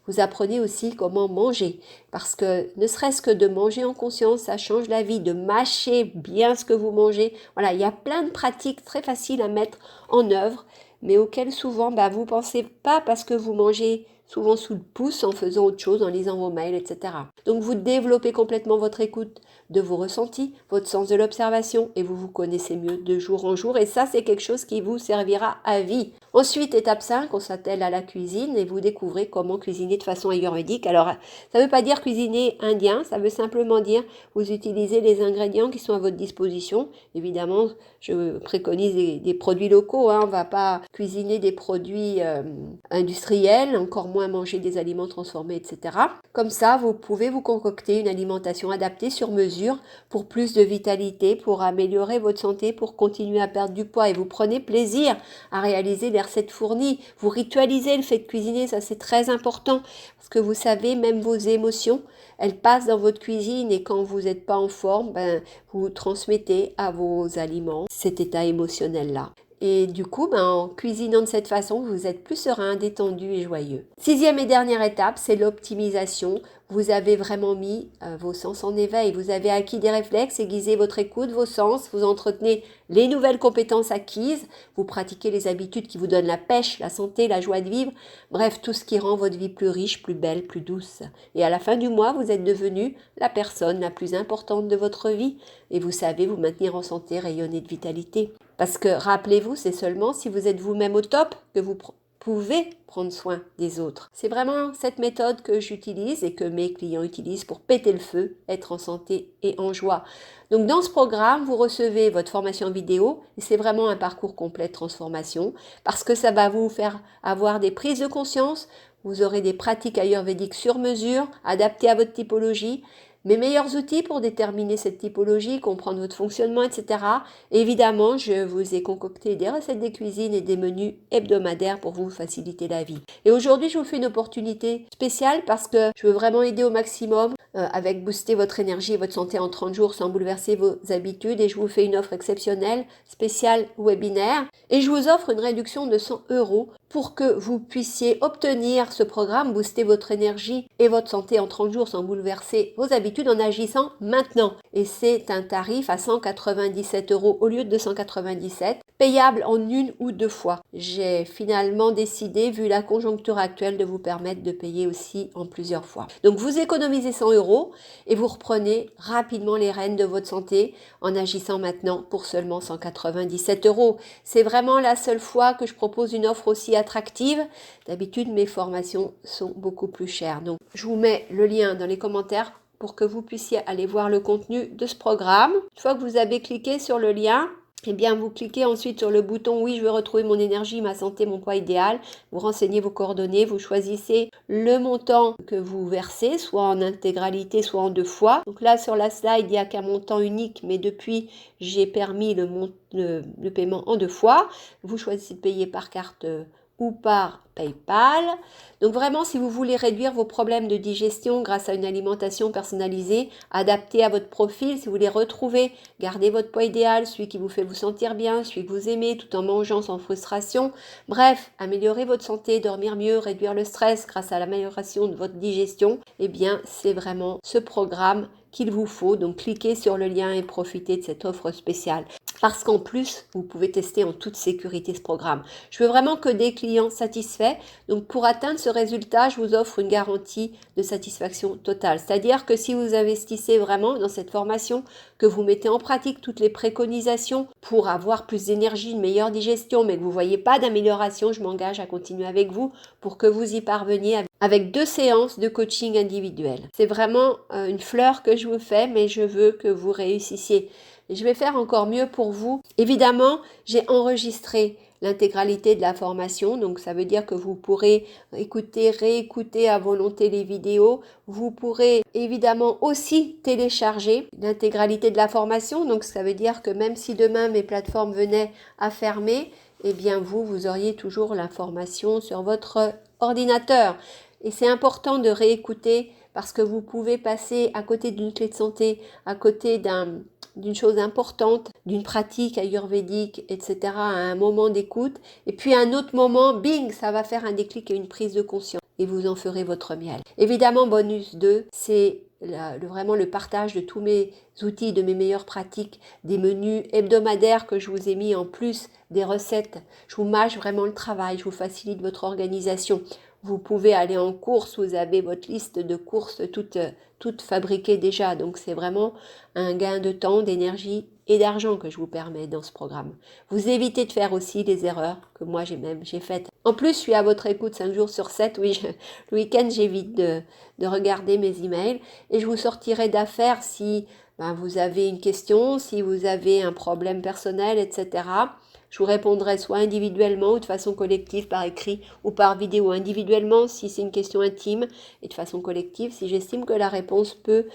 Vous apprenez aussi comment manger, parce que ne serait-ce que de manger en conscience, ça change la vie, de mâcher bien ce que vous mangez. Voilà, il y a plein de pratiques très faciles à mettre en œuvre, mais auxquelles souvent vous ne pensez pas parce que vous mangez souvent sous le pouce en faisant autre chose, en lisant vos mails, etc. Donc vous développez complètement votre écoute de vos ressentis, votre sens de l'observation et vous vous connaissez mieux de jour en jour et ça c'est quelque chose qui vous servira à vie. Ensuite, étape 5, on s'attelle à la cuisine et vous découvrez comment cuisiner de façon ayurvédique. Alors, ça ne veut pas dire cuisiner indien, ça veut simplement dire vous utilisez les ingrédients qui sont à votre disposition. Évidemment, je préconise des produits locaux, on ne va pas cuisiner des produits industriels, encore moins manger des aliments transformés, etc. Comme ça, vous pouvez vous concocter une alimentation adaptée sur mesure pour plus de vitalité, pour améliorer votre santé, pour continuer à perdre du poids et vous prenez plaisir à réaliser les recettes fournies. Vous ritualisez le fait de cuisiner, ça c'est très important parce que vous savez, même vos émotions, elles passent dans votre cuisine et quand vous n'êtes pas en forme, vous transmettez à vos aliments cet état émotionnel-là. Et du coup, en cuisinant de cette façon, vous êtes plus serein, détendu et joyeux. 6e et dernière étape, c'est l'optimisation. Vous avez vraiment mis vos sens en éveil. Vous avez acquis des réflexes, aiguisé votre écoute, vos sens. Vous entretenez les nouvelles compétences acquises. Vous pratiquez les habitudes qui vous donnent la pêche, la santé, la joie de vivre. Bref, tout ce qui rend votre vie plus riche, plus belle, plus douce. Et à la fin du mois, vous êtes devenu la personne la plus importante de votre vie. Et vous savez vous maintenir en santé, rayonner de vitalité. Parce que rappelez-vous, c'est seulement si vous êtes vous-même au top que vous pouvez prendre soin des autres. C'est vraiment cette méthode que j'utilise et que mes clients utilisent pour péter le feu, être en santé et en joie. Donc dans ce programme, vous recevez votre formation vidéo et c'est vraiment un parcours complet de transformation parce que ça va vous faire avoir des prises de conscience, vous aurez des pratiques ayurvédiques sur mesure, adaptées à votre typologie, mes meilleurs outils pour déterminer cette typologie, comprendre votre fonctionnement, etc. Évidemment, je vous ai concocté des recettes de cuisine et des menus hebdomadaires pour vous faciliter la vie. Et aujourd'hui, je vous fais une opportunité spéciale parce que je veux vraiment aider au maximum avec booster votre énergie et votre santé en 30 jours sans bouleverser vos habitudes. Et je vous fais une offre exceptionnelle, spéciale webinaire. Et je vous offre une réduction de 100 € pour que vous puissiez obtenir ce programme, booster votre énergie et votre santé en 30 jours sans bouleverser vos habitudes en agissant maintenant. Et c'est un tarif à 197 € au lieu de 297, payable en 1 ou 2 fois. J'ai finalement décidé, vu la conjoncture actuelle, de vous permettre de payer aussi en plusieurs fois. Donc vous économisez 100 € et vous reprenez rapidement les rênes de votre santé en agissant maintenant pour seulement 197 €. C'est vraiment la seule fois que je propose une offre aussi attractive. D'habitude, mes formations sont beaucoup plus chères. Donc, je vous mets le lien dans les commentaires pour que vous puissiez aller voir le contenu de ce programme. Une fois que vous avez cliqué sur le lien, vous cliquez ensuite sur le bouton « Oui, je veux retrouver mon énergie, ma santé, mon poids idéal ». Vous renseignez vos coordonnées, vous choisissez le montant que vous versez, soit en intégralité, soit en 2 fois. Donc là, sur la slide, il n'y a qu'un montant unique, mais depuis, j'ai permis le paiement en 2 fois. Vous choisissez de payer par carte ou par PayPal. Donc vraiment, si vous voulez réduire vos problèmes de digestion grâce à une alimentation personnalisée, adaptée à votre profil, si vous voulez retrouver, garder votre poids idéal, celui qui vous fait vous sentir bien, celui que vous aimez, tout en mangeant sans frustration, bref, améliorer votre santé, dormir mieux, réduire le stress grâce à l'amélioration de votre digestion, c'est vraiment ce programme qu'il vous faut. Donc cliquez sur le lien et profitez de cette offre spéciale. Parce qu'en plus, vous pouvez tester en toute sécurité ce programme. Je veux vraiment que des clients satisfaits. Donc pour atteindre ce résultat, je vous offre une garantie de satisfaction totale. C'est-à-dire que si vous investissez vraiment dans cette formation, que vous mettez en pratique toutes les préconisations pour avoir plus d'énergie, une meilleure digestion, mais que vous ne voyez pas d'amélioration, je m'engage à continuer avec vous pour que vous y parveniez avec 2 séances de coaching individuel. C'est vraiment une fleur que je vous fais, mais je veux que vous réussissiez. Et je vais faire encore mieux pour vous. Évidemment, j'ai enregistré l'intégralité de la formation, donc ça veut dire que vous pourrez écouter, réécouter à volonté les vidéos. Vous pourrez évidemment aussi télécharger l'intégralité de la formation, donc ça veut dire que même si demain mes plateformes venaient à fermer, eh bien vous auriez toujours l'information sur votre ordinateur. Et c'est important de réécouter parce que vous pouvez passer à côté d'une clé de santé, à côté d'une chose importante, d'une pratique ayurvédique, etc., à un moment d'écoute. Et puis à un autre moment, bing, ça va faire un déclic et une prise de conscience. Et vous en ferez votre miel. Évidemment, bonus 2, c'est vraiment le partage de tous mes outils, de mes meilleures pratiques, des menus hebdomadaires que je vous ai mis en plus, des recettes. Je vous mâche vraiment le travail, je vous facilite votre organisation. Vous pouvez aller en course, vous avez votre liste de courses toute fabriquée déjà. Donc c'est vraiment un gain de temps, d'énergie et d'argent que je vous permets dans ce programme. Vous évitez de faire aussi les erreurs que moi j'ai faites. En plus, je suis à votre écoute 5 jours sur 7. Oui, le week-end, j'évite de regarder mes emails. Et je vous sortirai d'affaires si vous avez une question, si vous avez un problème personnel, etc. Je vous répondrai soit individuellement ou de façon collective par écrit ou par vidéo. Individuellement si c'est une question intime et de façon collective si j'estime que la réponse peut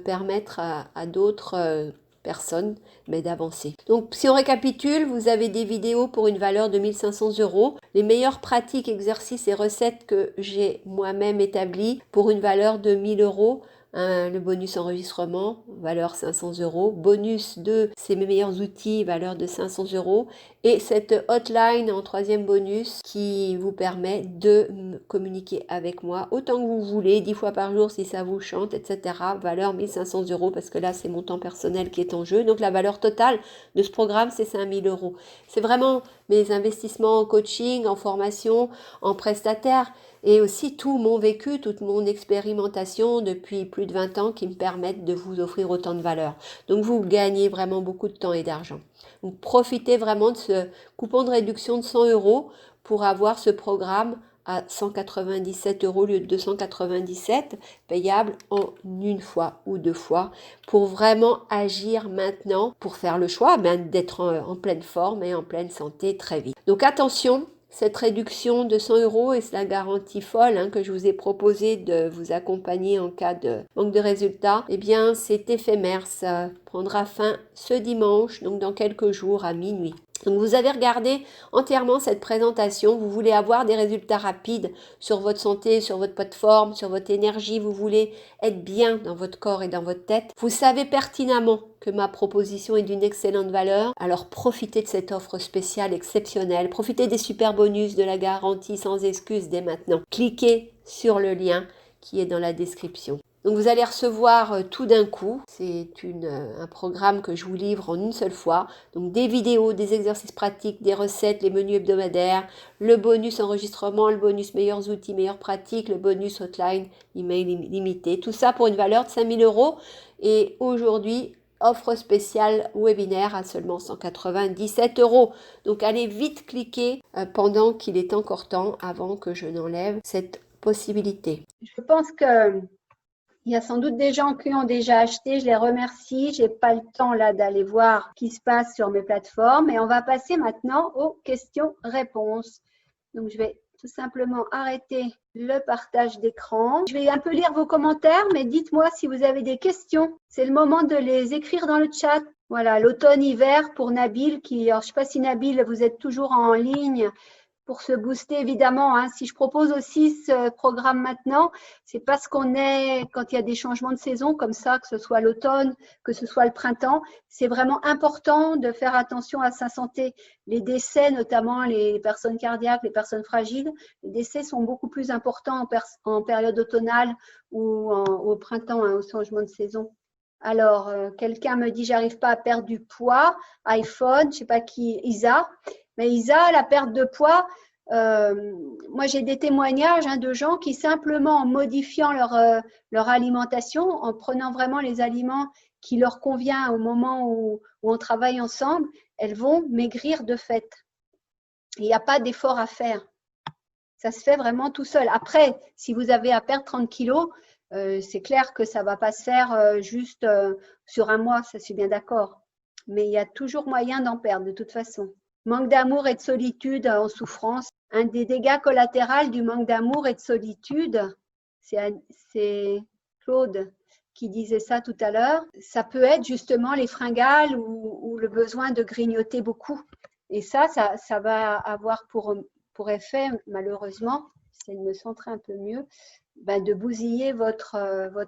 permettre à d'autres personnes d'avancer. Donc si on récapitule, vous avez des vidéos pour une valeur de 1 500 €, les meilleures pratiques, exercices et recettes que j'ai moi-même établies pour une valeur de 1 000 €. Le bonus enregistrement, valeur 500 €. Bonus 2, c'est mes meilleurs outils, valeur de 500 €. Et cette hotline en 3e bonus qui vous permet de communiquer avec moi autant que vous voulez, 10 fois par jour si ça vous chante, etc. Valeur 1 500 € parce que là, c'est mon temps personnel qui est en jeu. Donc la valeur totale de ce programme, c'est 5 000 €. C'est vraiment mes investissements en coaching, en formation, en prestataire. Et aussi tout mon vécu, toute mon expérimentation depuis plus de 20 ans qui me permettent de vous offrir autant de valeur. Donc vous gagnez vraiment beaucoup de temps et d'argent. Donc profitez vraiment de ce coupon de réduction de 100 € pour avoir ce programme à 197 € au lieu de 297, payable en une fois ou 2 fois, pour vraiment agir maintenant, pour faire le choix d'être en pleine forme et en pleine santé très vite. Donc attention, cette réduction de 100 € et la garantie folle que je vous ai proposé de vous accompagner en cas de manque de résultats, eh bien c'est éphémère, ça prendra fin ce dimanche, donc dans quelques jours à minuit. Donc vous avez regardé entièrement cette présentation, vous voulez avoir des résultats rapides sur votre santé, sur votre plateforme, sur votre énergie, vous voulez être bien dans votre corps et dans votre tête. Vous savez pertinemment que ma proposition est d'une excellente valeur, alors profitez de cette offre spéciale exceptionnelle, profitez des super bonus, de la garantie sans excuse dès maintenant. Cliquez sur le lien qui est dans la description. Donc vous allez recevoir tout d'un coup, c'est un programme que je vous livre en une seule fois, donc des vidéos, des exercices pratiques, des recettes, les menus hebdomadaires, le bonus enregistrement, le bonus meilleurs outils, meilleures pratiques, le bonus hotline, email limité, tout ça pour une valeur de 5 000 € et aujourd'hui, offre spéciale webinaire à seulement 197 €. Donc allez vite cliquer pendant qu'il est encore temps avant que je n'enlève cette possibilité. Je pense que il y a sans doute des gens qui ont déjà acheté, je les remercie. J'ai pas le temps là d'aller voir ce qui se passe sur mes plateformes et on va passer maintenant aux questions-réponses. Donc je vais tout simplement arrêter le partage d'écran. Je vais un peu lire vos commentaires, mais dites-moi si vous avez des questions. C'est le moment de les écrire dans le chat. Voilà, l'automne-hiver pour Nabil alors je sais pas si Nabil, vous êtes toujours en ligne pour se booster évidemment. Si je propose aussi ce programme maintenant, c'est parce qu'on est, quand il y a des changements de saison comme ça, que ce soit l'automne, que ce soit le printemps, c'est vraiment important de faire attention à sa santé. Les décès, notamment les personnes cardiaques, les personnes fragiles, les décès sont beaucoup plus importants en période automnale ou au printemps, au changement de saison. Alors, quelqu'un me dit, j'arrive pas à perdre du poids, iPhone, je sais pas qui, Isa. Mais Isa, la perte de poids, moi j'ai des témoignages de gens qui simplement en modifiant leur alimentation, en prenant vraiment les aliments qui leur conviennent au moment où on travaille ensemble, elles vont maigrir de fait. Il n'y a pas d'effort à faire. Ça se fait vraiment tout seul. Après, si vous avez à perdre 30 kilos, c'est clair que ça ne va pas se faire juste sur un mois, ça, je suis bien d'accord. Mais il y a toujours moyen d'en perdre de toute façon. Manque d'amour et de solitude en souffrance. Un des dégâts collatéraux du manque d'amour et de solitude, c'est Claude qui disait ça tout à l'heure, ça peut être justement les fringales ou le besoin de grignoter beaucoup. Et ça va avoir pour effet, malheureusement, j'essaie de me centrer un peu mieux, de bousiller votre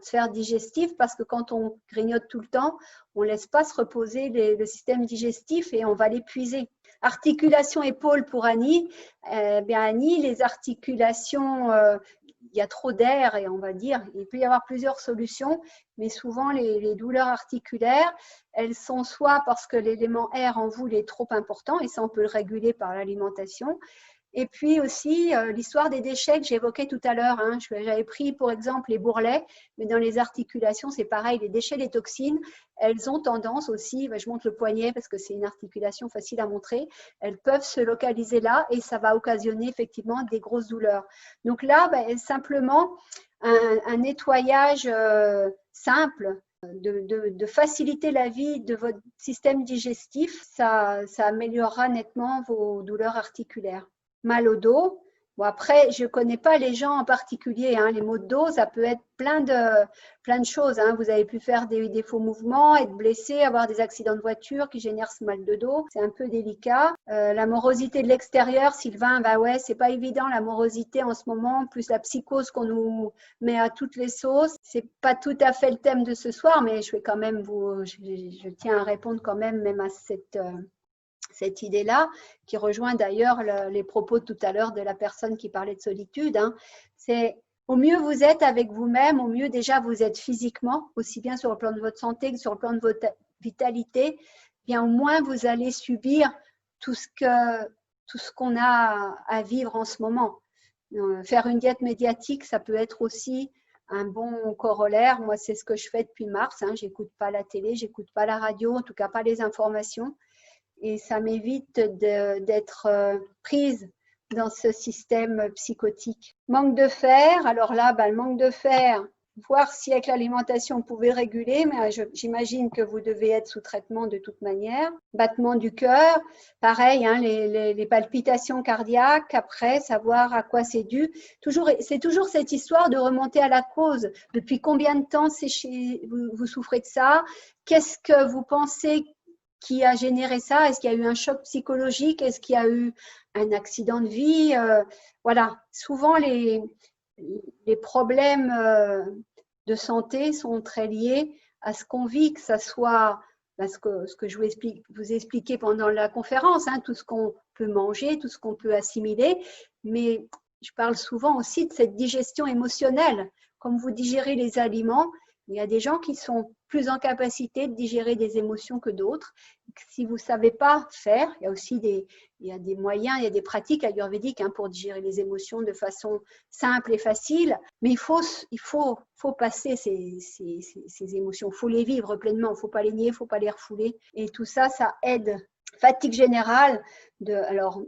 sphère digestive, parce que quand on grignote tout le temps, on ne laisse pas se reposer le système digestif et on va l'épuiser. Articulation épaule pour Annie. Annie, les articulations, il y a trop d'air et on va dire, il peut y avoir plusieurs solutions, mais souvent les douleurs articulaires, elles sont soit parce que l'élément air en vous est trop important, et ça on peut le réguler par l'alimentation. Et puis aussi l'histoire des déchets que j'évoquais tout à l'heure. J'avais pris pour exemple les bourrelets, mais dans les articulations c'est pareil, les déchets, les toxines, elles ont tendance aussi, je montre le poignet parce que c'est une articulation facile à montrer, elles peuvent se localiser là et ça va occasionner effectivement des grosses douleurs. Donc là, simplement un nettoyage simple, de faciliter la vie de votre système digestif, ça améliorera nettement vos douleurs articulaires. Mal au dos. Bon, après, je ne connais pas les gens en particulier. Les maux de dos, ça peut être plein de choses. Vous avez pu faire des faux mouvements, être blessé, avoir des accidents de voiture qui génèrent ce mal de dos. C'est un peu délicat. La morosité de l'extérieur, Sylvain, c'est pas évident la morosité en ce moment, plus la psychose qu'on nous met à toutes les sauces. C'est pas tout à fait le thème de ce soir, mais je vais quand même je tiens à répondre quand même à cette idée-là, qui rejoint d'ailleurs les propos de tout à l'heure de la personne qui parlait de solitude. C'est au mieux vous êtes avec vous-même, au mieux déjà vous êtes physiquement, aussi bien sur le plan de votre santé que sur le plan de votre vitalité, bien au moins vous allez subir tout ce qu'on a à vivre en ce moment. Faire une diète médiatique, ça peut être aussi un bon corollaire. Moi, c'est ce que je fais depuis mars. J'écoute pas la télé, j'écoute pas la radio, en tout cas pas les informations. Et ça m'évite d'être prise dans ce système psychotique. Manque de fer, alors là, le manque de fer, voir si avec l'alimentation vous pouvez réguler, mais j'imagine que vous devez être sous traitement de toute manière. Battement du cœur, pareil, les palpitations cardiaques, après, savoir à quoi c'est dû. C'est toujours cette histoire de remonter à la cause. Depuis combien de temps vous souffrez de ça? Qu'est-ce que vous pensez qui a généré ça? Est-ce qu'il y a eu un choc psychologique? Est-ce qu'il y a eu un accident de vie? Voilà, souvent les problèmes de santé sont très liés à ce qu'on vit, que ça soit ce que je vous expliquais pendant la conférence, tout ce qu'on peut manger, tout ce qu'on peut assimiler, mais je parle souvent aussi de cette digestion émotionnelle. Comme vous digérez les aliments, il y a des gens qui sont plus en capacité de digérer des émotions que d'autres. Si vous ne savez pas faire, il y a aussi des moyens, il y a des pratiques ayurvédiques pour digérer les émotions de façon simple et facile. Mais il faut passer ces émotions, il faut les vivre pleinement, il ne faut pas les nier, il ne faut pas les refouler. Et tout ça, ça aide. Fatigue générale, alors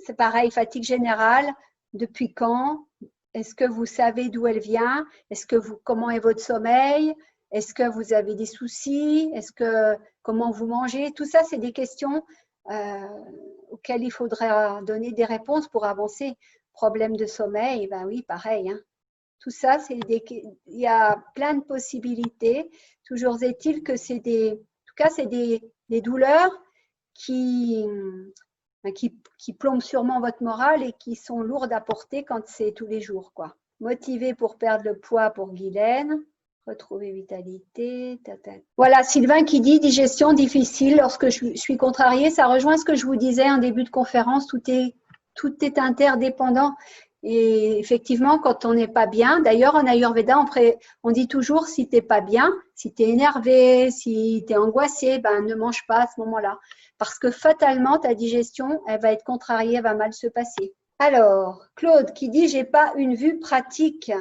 c'est pareil, fatigue générale, depuis quand? Est-ce que vous savez d'où elle vient? Comment est votre sommeil? Est-ce que vous avez des soucis? Comment vous mangez? Tout ça, c'est des questions auxquelles il faudra donner des réponses pour avancer. Problème de sommeil, oui, pareil. Tout ça, il y a plein de possibilités. Toujours est-il que c'est des douleurs qui plombent sûrement votre morale et qui sont lourdes à porter quand c'est tous les jours, quoi. Motivé pour perdre le poids pour Guylaine. Retrouver vitalité. Voilà, Sylvain qui dit digestion difficile lorsque je suis contrariée. Ça rejoint ce que je vous disais en début de conférence. Tout est interdépendant. Et effectivement, quand on n'est pas bien, d'ailleurs en Ayurveda, on dit toujours si tu n'es pas bien, si tu es énervé, si tu es angoissé, ne mange pas à ce moment-là. Parce que fatalement, ta digestion, elle va être contrariée, elle va mal se passer. Alors, Claude qui dit « j'ai pas une vue pratique ».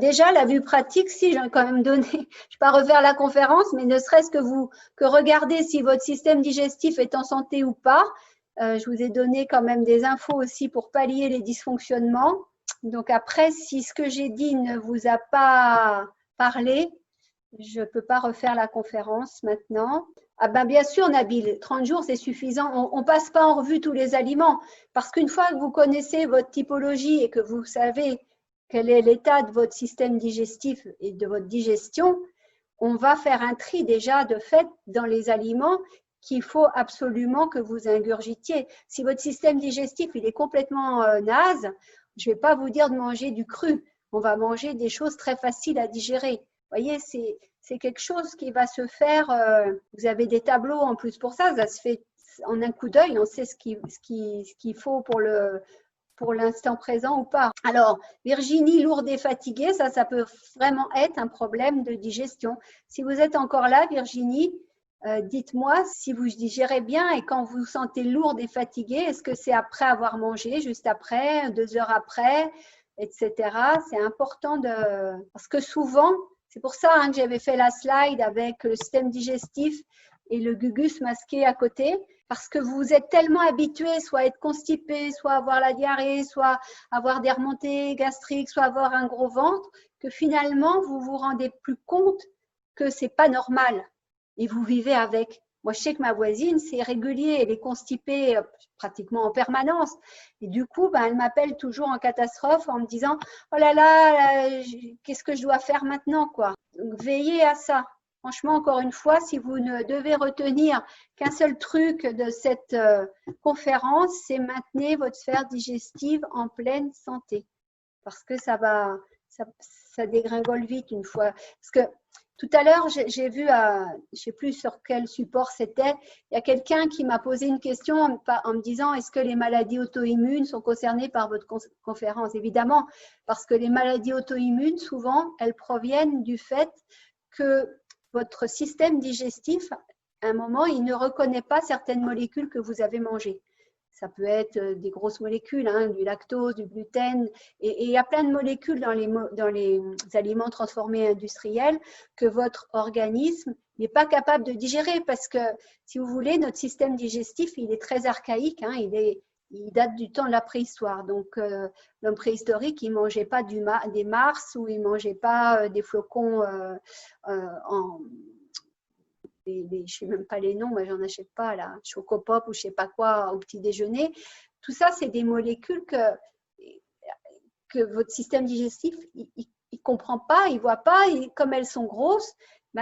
Déjà, la vue pratique, si j'ai quand même donné, je ne vais pas refaire la conférence, mais ne serait-ce que regardez si votre système digestif est en santé ou pas. Je vous ai donné quand même des infos aussi pour pallier les dysfonctionnements. Donc après, si ce que j'ai dit ne vous a pas parlé, je ne peux pas refaire la conférence maintenant. Ah ben bien sûr, Nabil, 30 jours, c'est suffisant. On ne passe pas en revue tous les aliments parce qu'une fois que vous connaissez votre typologie et que vous savez quel est l'état de votre système digestif et de votre digestion, on va faire un tri déjà de fait dans les aliments qu'il faut absolument que vous ingurgitiez. Si votre système digestif il est complètement naze, je ne vais pas vous dire de manger du cru. On va manger des choses très faciles à digérer. Vous voyez, c'est quelque chose qui va se faire. Vous avez des tableaux en plus pour ça. Ça se fait en un coup d'œil. On sait ce qu'il faut pour l'instant présent ou pas. Alors, Virginie, lourde et fatiguée, ça peut vraiment être un problème de digestion. Si vous êtes encore là, Virginie, dites-moi si vous digérez bien et quand vous vous sentez lourde et fatiguée, est-ce que c'est après avoir mangé, juste après, 2 heures après, etc. C'est important parce que souvent, c'est pour ça que j'avais fait la slide avec le système digestif et le gugus masqué à côté, parce que vous êtes tellement habitué soit à être constipé, soit à avoir la diarrhée, soit avoir des remontées gastriques, soit avoir un gros ventre, que finalement, vous vous rendez plus compte que c'est pas normal et vous vivez avec. Moi, je sais que ma voisine, c'est régulier, elle est constipée pratiquement en permanence. Et du coup, elle m'appelle toujours en catastrophe en me disant « Oh là là, qu'est-ce que je dois faire maintenant ?» quoi. Donc, veillez à ça. Franchement, encore une fois, si vous ne devez retenir qu'un seul truc de cette conférence, c'est maintenir votre sphère digestive en pleine santé. Parce que ça dégringole vite une fois. Parce que tout à l'heure, j'ai vu, je ne sais plus sur quel support c'était, il y a quelqu'un qui m'a posé une question en me disant est-ce que les maladies auto-immunes sont concernées par votre conférence? Évidemment, parce que les maladies auto-immunes, souvent, elles proviennent du fait que votre système digestif, à un moment, il ne reconnaît pas certaines molécules que vous avez mangées. Ça peut être des grosses molécules, du lactose, du gluten, et il y a plein de molécules dans les aliments transformés industriels que votre organisme n'est pas capable de digérer parce que, si vous voulez, notre système digestif, il est très archaïque, il date du temps de la préhistoire. Donc, l'homme préhistorique, il ne mangeait pas des mars ou il ne mangeait pas des flocons je ne sais même pas les noms, moi j'en achète pas, là, Chocopop ou je ne sais pas quoi au petit déjeuner. Tout ça, c'est des molécules que votre système digestif, il ne comprend pas, il ne voit pas, et comme elles sont grosses,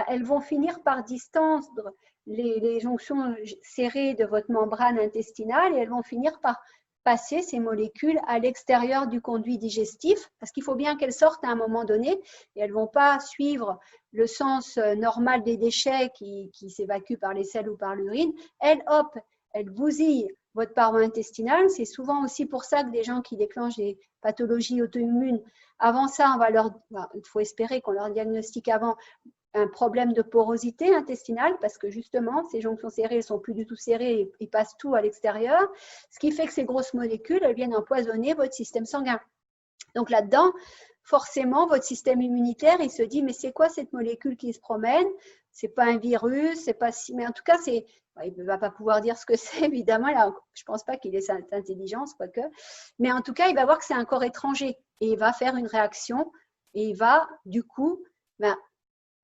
elles vont finir par distendre les jonctions serrées de votre membrane intestinale et elles vont finir par passer ces molécules à l'extérieur du conduit digestif parce qu'il faut bien qu'elles sortent à un moment donné et elles ne vont pas suivre le sens normal des déchets qui s'évacuent par les selles ou par l'urine. Elles bousillent votre paroi intestinale. C'est souvent aussi pour ça que des gens qui déclenchent des pathologies auto-immunes, avant ça, il faut espérer qu'on leur diagnostique avant un problème de porosité intestinale parce que justement, ces jonctions serrées ne sont plus du tout serrées et ils passent tout à l'extérieur, ce qui fait que ces grosses molécules, elles viennent empoisonner votre système sanguin. Donc là-dedans, forcément, votre système immunitaire, il se dit, mais c'est quoi cette molécule qui se promène? C'est pas un virus, c'est pas si, mais en tout cas, il ne va pas pouvoir dire ce que c'est, évidemment. Là, je ne pense pas qu'il ait cette intelligence, quoique. Mais en tout cas, il va voir que c'est un corps étranger et il va faire une réaction et il va, du coup,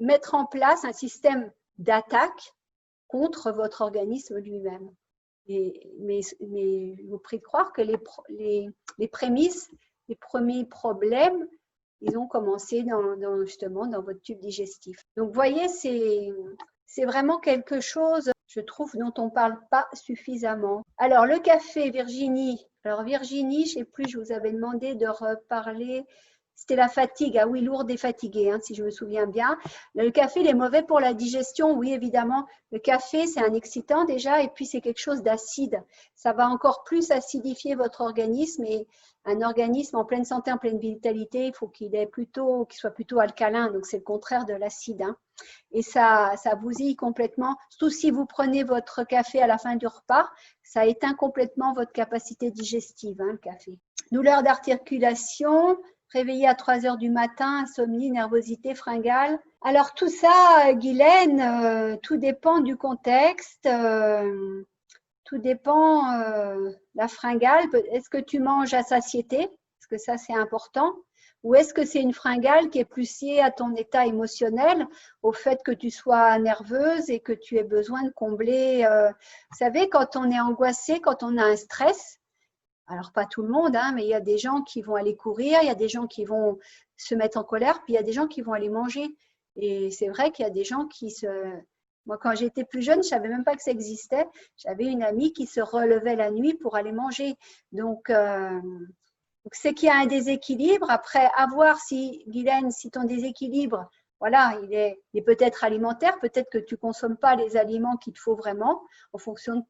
mettre en place un système d'attaque contre votre organisme lui-même. Mais je vous prie de croire que les prémices, les premiers problèmes, ils ont commencé justement dans votre tube digestif. Donc, vous voyez, c'est vraiment quelque chose, je trouve, dont on ne parle pas suffisamment. Alors, le café, Virginie. Alors, Virginie, je ne sais plus, je vous avais demandé de reparler. C'était la fatigue, ah oui, lourde et fatiguée, si je me souviens bien. Le café, il est mauvais pour la digestion, oui, évidemment. Le café, c'est un excitant déjà, et puis c'est quelque chose d'acide. Ça va encore plus acidifier votre organisme, et un organisme en pleine santé, en pleine vitalité, il faut qu'il soit plutôt alcalin, donc c'est le contraire de l'acide. Et ça bousille complètement, surtout si vous prenez votre café à la fin du repas, ça éteint complètement votre capacité digestive, le café. Douleur d'articulation, réveillé à 3 heures du matin, insomnie, nervosité, fringale. Alors tout ça, Guylaine, tout dépend du contexte. Tout dépend, la fringale. Est-ce que tu manges à satiété? Parce que ça, c'est important. Ou est-ce que c'est une fringale qui est plus liée à ton état émotionnel, au fait que tu sois nerveuse et que tu aies besoin de combler. Vous savez, quand on est angoissé, quand on a un stress, alors pas tout le monde, hein, mais il y a des gens qui vont aller courir, il y a des gens qui vont se mettre en colère, puis il y a des gens qui vont aller manger. Et c'est vrai qu'il y a des gens qui se… Moi, quand j'étais plus jeune, je ne savais même pas que ça existait. J'avais une amie qui se relevait la nuit pour aller manger. Donc c'est qu'il y a un déséquilibre. Après, à voir si, Guylaine, si ton déséquilibre, voilà, il est peut-être alimentaire, peut-être que tu ne consommes pas les aliments qu'il te faut vraiment en fonction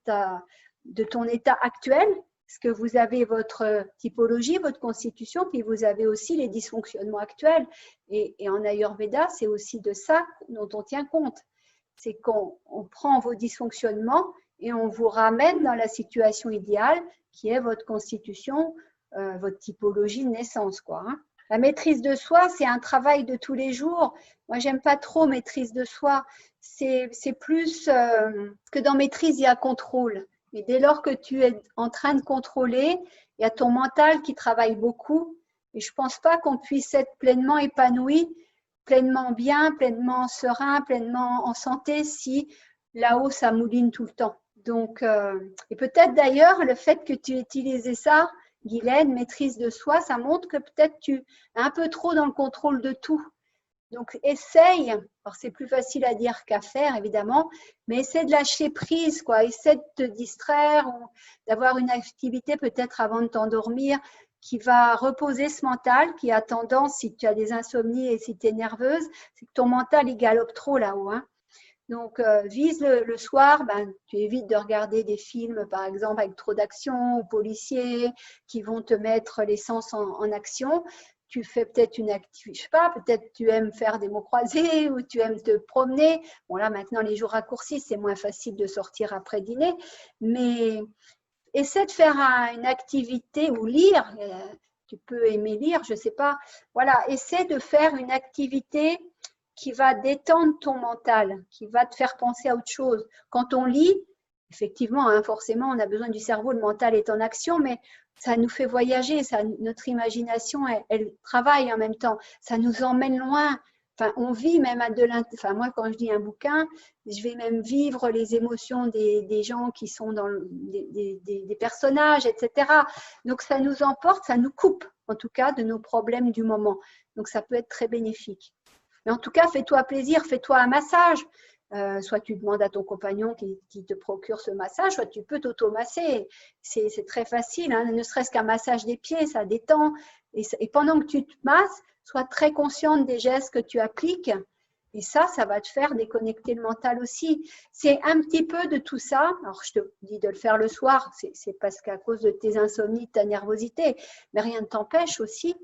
de ton état actuel, parce que vous avez votre typologie, votre constitution, puis vous avez aussi les dysfonctionnements actuels. Et en Ayurveda, c'est aussi de ça dont on tient compte. C'est qu'on prend vos dysfonctionnements et on vous ramène dans la situation idéale qui est votre constitution, votre typologie de naissance, quoi. Hein. La maîtrise de soi, c'est un travail de tous les jours. Moi, j'aime pas trop maîtrise de soi. C'est plus que dans maîtrise, il y a contrôle. Et dès lors que tu es en train de contrôler, il y a ton mental qui travaille beaucoup. Et je pense pas qu'on puisse être pleinement épanoui, pleinement bien, pleinement serein, pleinement en santé si là-haut, ça mouline tout le temps. Donc, et peut-être d'ailleurs, le fait que tu utilises ça, Guylaine, maîtrise de soi, ça montre que peut-être tu es un peu trop dans le contrôle de tout. Donc, essaye, alors c'est plus facile à dire qu'à faire, évidemment, mais essaie de lâcher prise, quoi. Essaie de te distraire ou d'avoir une activité peut-être avant de t'endormir qui va reposer ce mental qui a tendance, si tu as des insomnies et si tu es nerveuse, c'est que ton mental, il galope trop là-haut, hein. Donc, vise le soir, tu évites de regarder des films, par exemple, avec trop d'action ou policiers qui vont te mettre les sens en action. Tu fais peut-être une activité, je sais pas, peut-être tu aimes faire des mots croisés ou tu aimes te promener. Bon, là, maintenant, les jours raccourcis, c'est moins facile de sortir après dîner, mais essaie de faire une activité ou lire. Tu peux aimer lire, je sais pas. Voilà, essaie de faire une activité qui va détendre ton mental, qui va te faire penser à autre chose. Quand on lit, effectivement, hein, forcément, on a besoin du cerveau, le mental est en action, mais ça nous fait voyager, notre imagination, elle travaille en même temps, ça nous emmène loin. Enfin, on vit même à de l'intérieur. Enfin, moi, quand je lis un bouquin, je vais même vivre les émotions des gens qui sont dans des personnages, etc. Donc, ça nous emporte, ça nous coupe, en tout cas, de nos problèmes du moment. Donc, ça peut être très bénéfique. Mais en tout cas, fais-toi plaisir, fais-toi un massage. Soit tu demandes à ton compagnon qui te procure ce massage, soit tu peux t'auto-masser. C'est très facile, hein, ne serait-ce qu'un massage des pieds, ça détend. Et pendant que tu te masses, sois très consciente des gestes que tu appliques. Et ça va te faire déconnecter le mental aussi. C'est un petit peu de tout ça. Alors, je te dis de le faire le soir, c'est parce qu'à cause de tes insomnies, de ta nervosité. Mais rien ne t'empêche aussi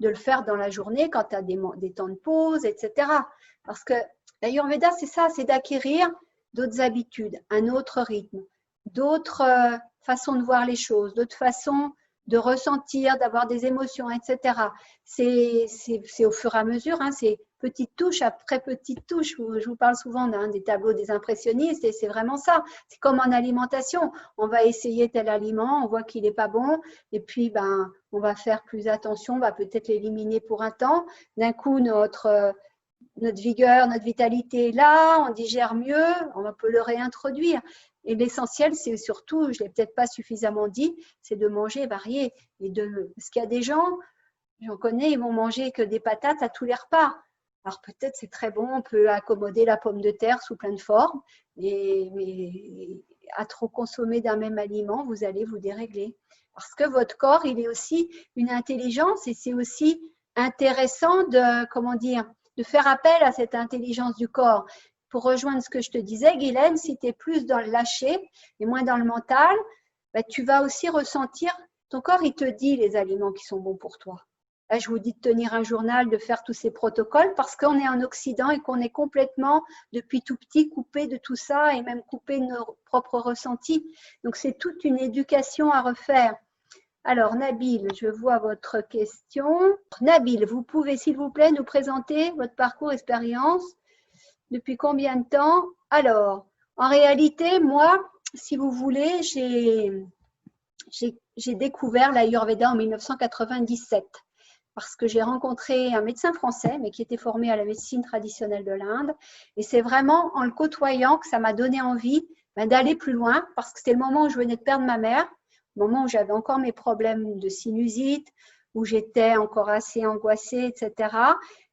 de le faire dans la journée quand tu as des temps de pause, etc. Parce que l'Ayurveda, c'est ça, c'est d'acquérir d'autres habitudes, un autre rythme, d'autres façons de voir les choses, d'autres façons de ressentir, d'avoir des émotions, etc. C'est au fur et à mesure, hein, c'est petite touche après petite touche. Je vous parle souvent des tableaux des impressionnistes et c'est vraiment ça. C'est comme en alimentation. On va essayer tel aliment, on voit qu'il n'est pas bon et puis on va faire plus attention, on va peut-être l'éliminer pour un temps. D'un coup, notre vigueur, notre vitalité est là, on digère mieux, on peut le réintroduire. Et l'essentiel, c'est surtout, je ne l'ai peut-être pas suffisamment dit, c'est de manger varié. Parce qu'il y a des gens, j'en connais, ils vont manger que des patates à tous les repas. Alors peut-être c'est très bon, on peut accommoder la pomme de terre sous plein de formes, mais à trop consommer d'un même aliment, vous allez vous dérégler. Parce que votre corps, il est aussi une intelligence et c'est aussi intéressant de faire appel à cette intelligence du corps. Pour rejoindre ce que je te disais, Guylaine, si tu es plus dans le lâcher et moins dans le mental, tu vas aussi ressentir, ton corps, il te dit les aliments qui sont bons pour toi. Là, je vous dis de tenir un journal, de faire tous ces protocoles parce qu'on est en Occident et qu'on est complètement, depuis tout petit, coupé de tout ça et même coupé de nos propres ressentis. Donc, c'est toute une éducation à refaire. Alors, Nabil, je vois votre question. Nabil, vous pouvez, s'il vous plaît, nous présenter votre parcours, expérience. Depuis combien de temps? Alors, en réalité, moi, si vous voulez, j'ai découvert l'Ayurveda en 1997 parce que j'ai rencontré un médecin français, mais qui était formé à la médecine traditionnelle de l'Inde. Et c'est vraiment en le côtoyant que ça m'a donné envie d'aller plus loin, parce que c'était le moment où je venais de perdre ma mère, le moment où j'avais encore mes problèmes de sinusite, où j'étais encore assez angoissée, etc.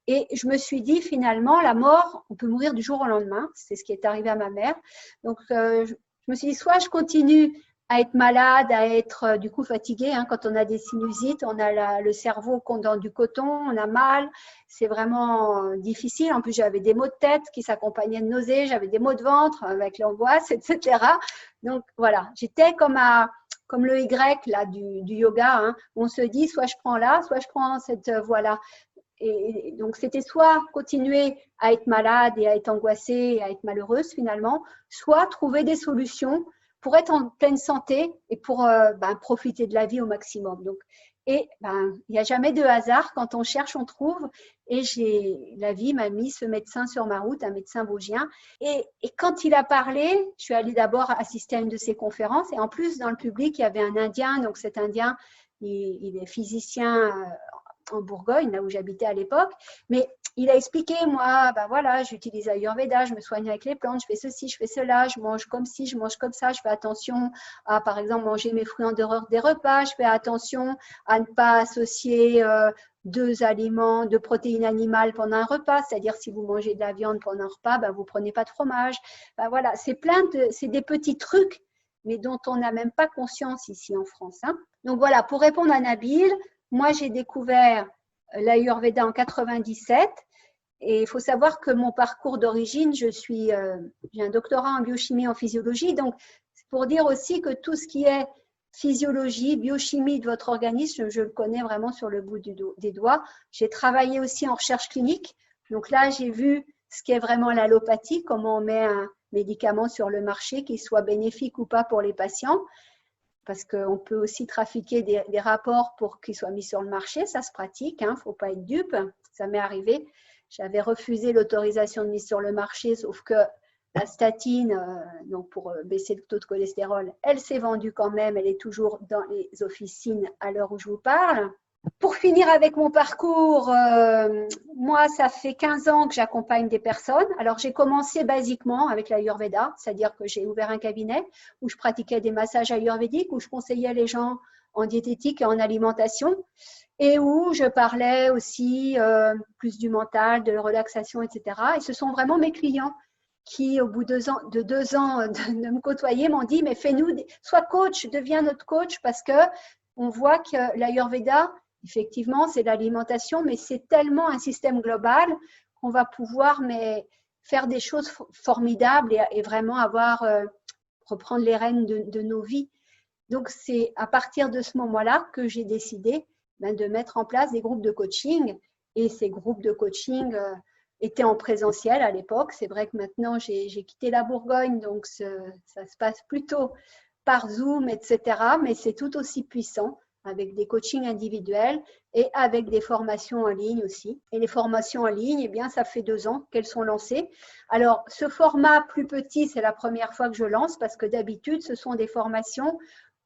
Et je me suis dit, finalement, la mort, on peut mourir du jour au lendemain. C'est ce qui est arrivé à ma mère. Donc, je me suis dit, soit je continue à être malade, à être du coup fatigué. Hein. Quand on a des sinusites, on a le cerveau dans du coton, on a mal. C'est vraiment difficile. En plus, j'avais des maux de tête qui s'accompagnaient de nausées, j'avais des maux de ventre avec l'angoisse, etc. Donc voilà, j'étais comme le Y là, du yoga. Hein. On se dit, soit je prends là, soit je prends cette voie-là. Et donc, c'était soit continuer à être malade et à être angoissée et à être malheureuse finalement, soit trouver des solutions pour être en pleine santé et pour profiter de la vie au maximum. Donc, il n'y a jamais de hasard. Quand on cherche, on trouve. Et la vie m'a mis ce médecin sur ma route, un médecin vosgien. Et quand il a parlé, je suis allée d'abord assister à une de ses conférences. Et en plus, dans le public, il y avait un Indien. Donc, cet Indien, il est physicien en Bourgogne, là où j'habitais à l'époque. Mais il a expliqué, moi, voilà, j'utilise Ayurveda, je me soigne avec les plantes, je fais ceci, je fais cela, je mange comme ci, je mange comme ça, je fais attention à, par exemple, manger mes fruits en dehors des repas, je fais attention à ne pas associer deux aliments de protéines animales pendant un repas, c'est-à-dire si vous mangez de la viande pendant un repas, vous ne prenez pas de fromage. Voilà, c'est des petits trucs, mais dont on n'a même pas conscience ici en France. Hein. Donc voilà, pour répondre à Nabil, moi, j'ai découvert l'Ayurveda en 97 et il faut savoir que mon parcours d'origine, j'ai un doctorat en biochimie, en physiologie, donc c'est pour dire aussi que tout ce qui est physiologie, biochimie de votre organisme, je le connais vraiment sur le bout des doigts. J'ai travaillé aussi en recherche clinique, donc là, j'ai vu ce qu'est vraiment l'allopathie, comment on met un médicament sur le marché, qu'il soit bénéfique ou pas pour les patients. Parce qu'on peut aussi trafiquer des rapports pour qu'ils soient mis sur le marché, ça se pratique, il ne faut pas être dupe, ça m'est arrivé. J'avais refusé l'autorisation de mise sur le marché, sauf que la statine, donc pour baisser le taux de cholestérol, elle s'est vendue quand même, elle est toujours dans les officines à l'heure où je vous parle. Pour finir avec mon parcours, moi, ça fait 15 ans que j'accompagne des personnes. Alors, j'ai commencé basiquement avec l'Ayurveda, c'est-à-dire que j'ai ouvert un cabinet où je pratiquais des massages ayurvédiques, où je conseillais les gens en diététique et en alimentation, et où je parlais aussi plus du mental, de relaxation, etc. Et ce sont vraiment mes clients qui, au bout de 2 ans de me côtoyer, m'ont dit, mais fais-nous, sois coach, deviens notre coach, parce que on voit que l'Ayurveda, effectivement, c'est l'alimentation, mais c'est tellement un système global qu'on va pouvoir faire des choses formidables et vraiment reprendre les rênes de nos vies. Donc, c'est à partir de ce moment-là que j'ai décidé de mettre en place des groupes de coaching. Et ces groupes de coaching étaient en présentiel à l'époque. C'est vrai que maintenant, j'ai quitté la Bourgogne, donc ça se passe plutôt par Zoom, etc. Mais c'est tout aussi puissant avec des coachings individuels et avec des formations en ligne aussi. Et les formations en ligne, eh bien, ça fait 2 ans qu'elles sont lancées. Alors, ce format plus petit, c'est la première fois que je lance parce que d'habitude, ce sont des formations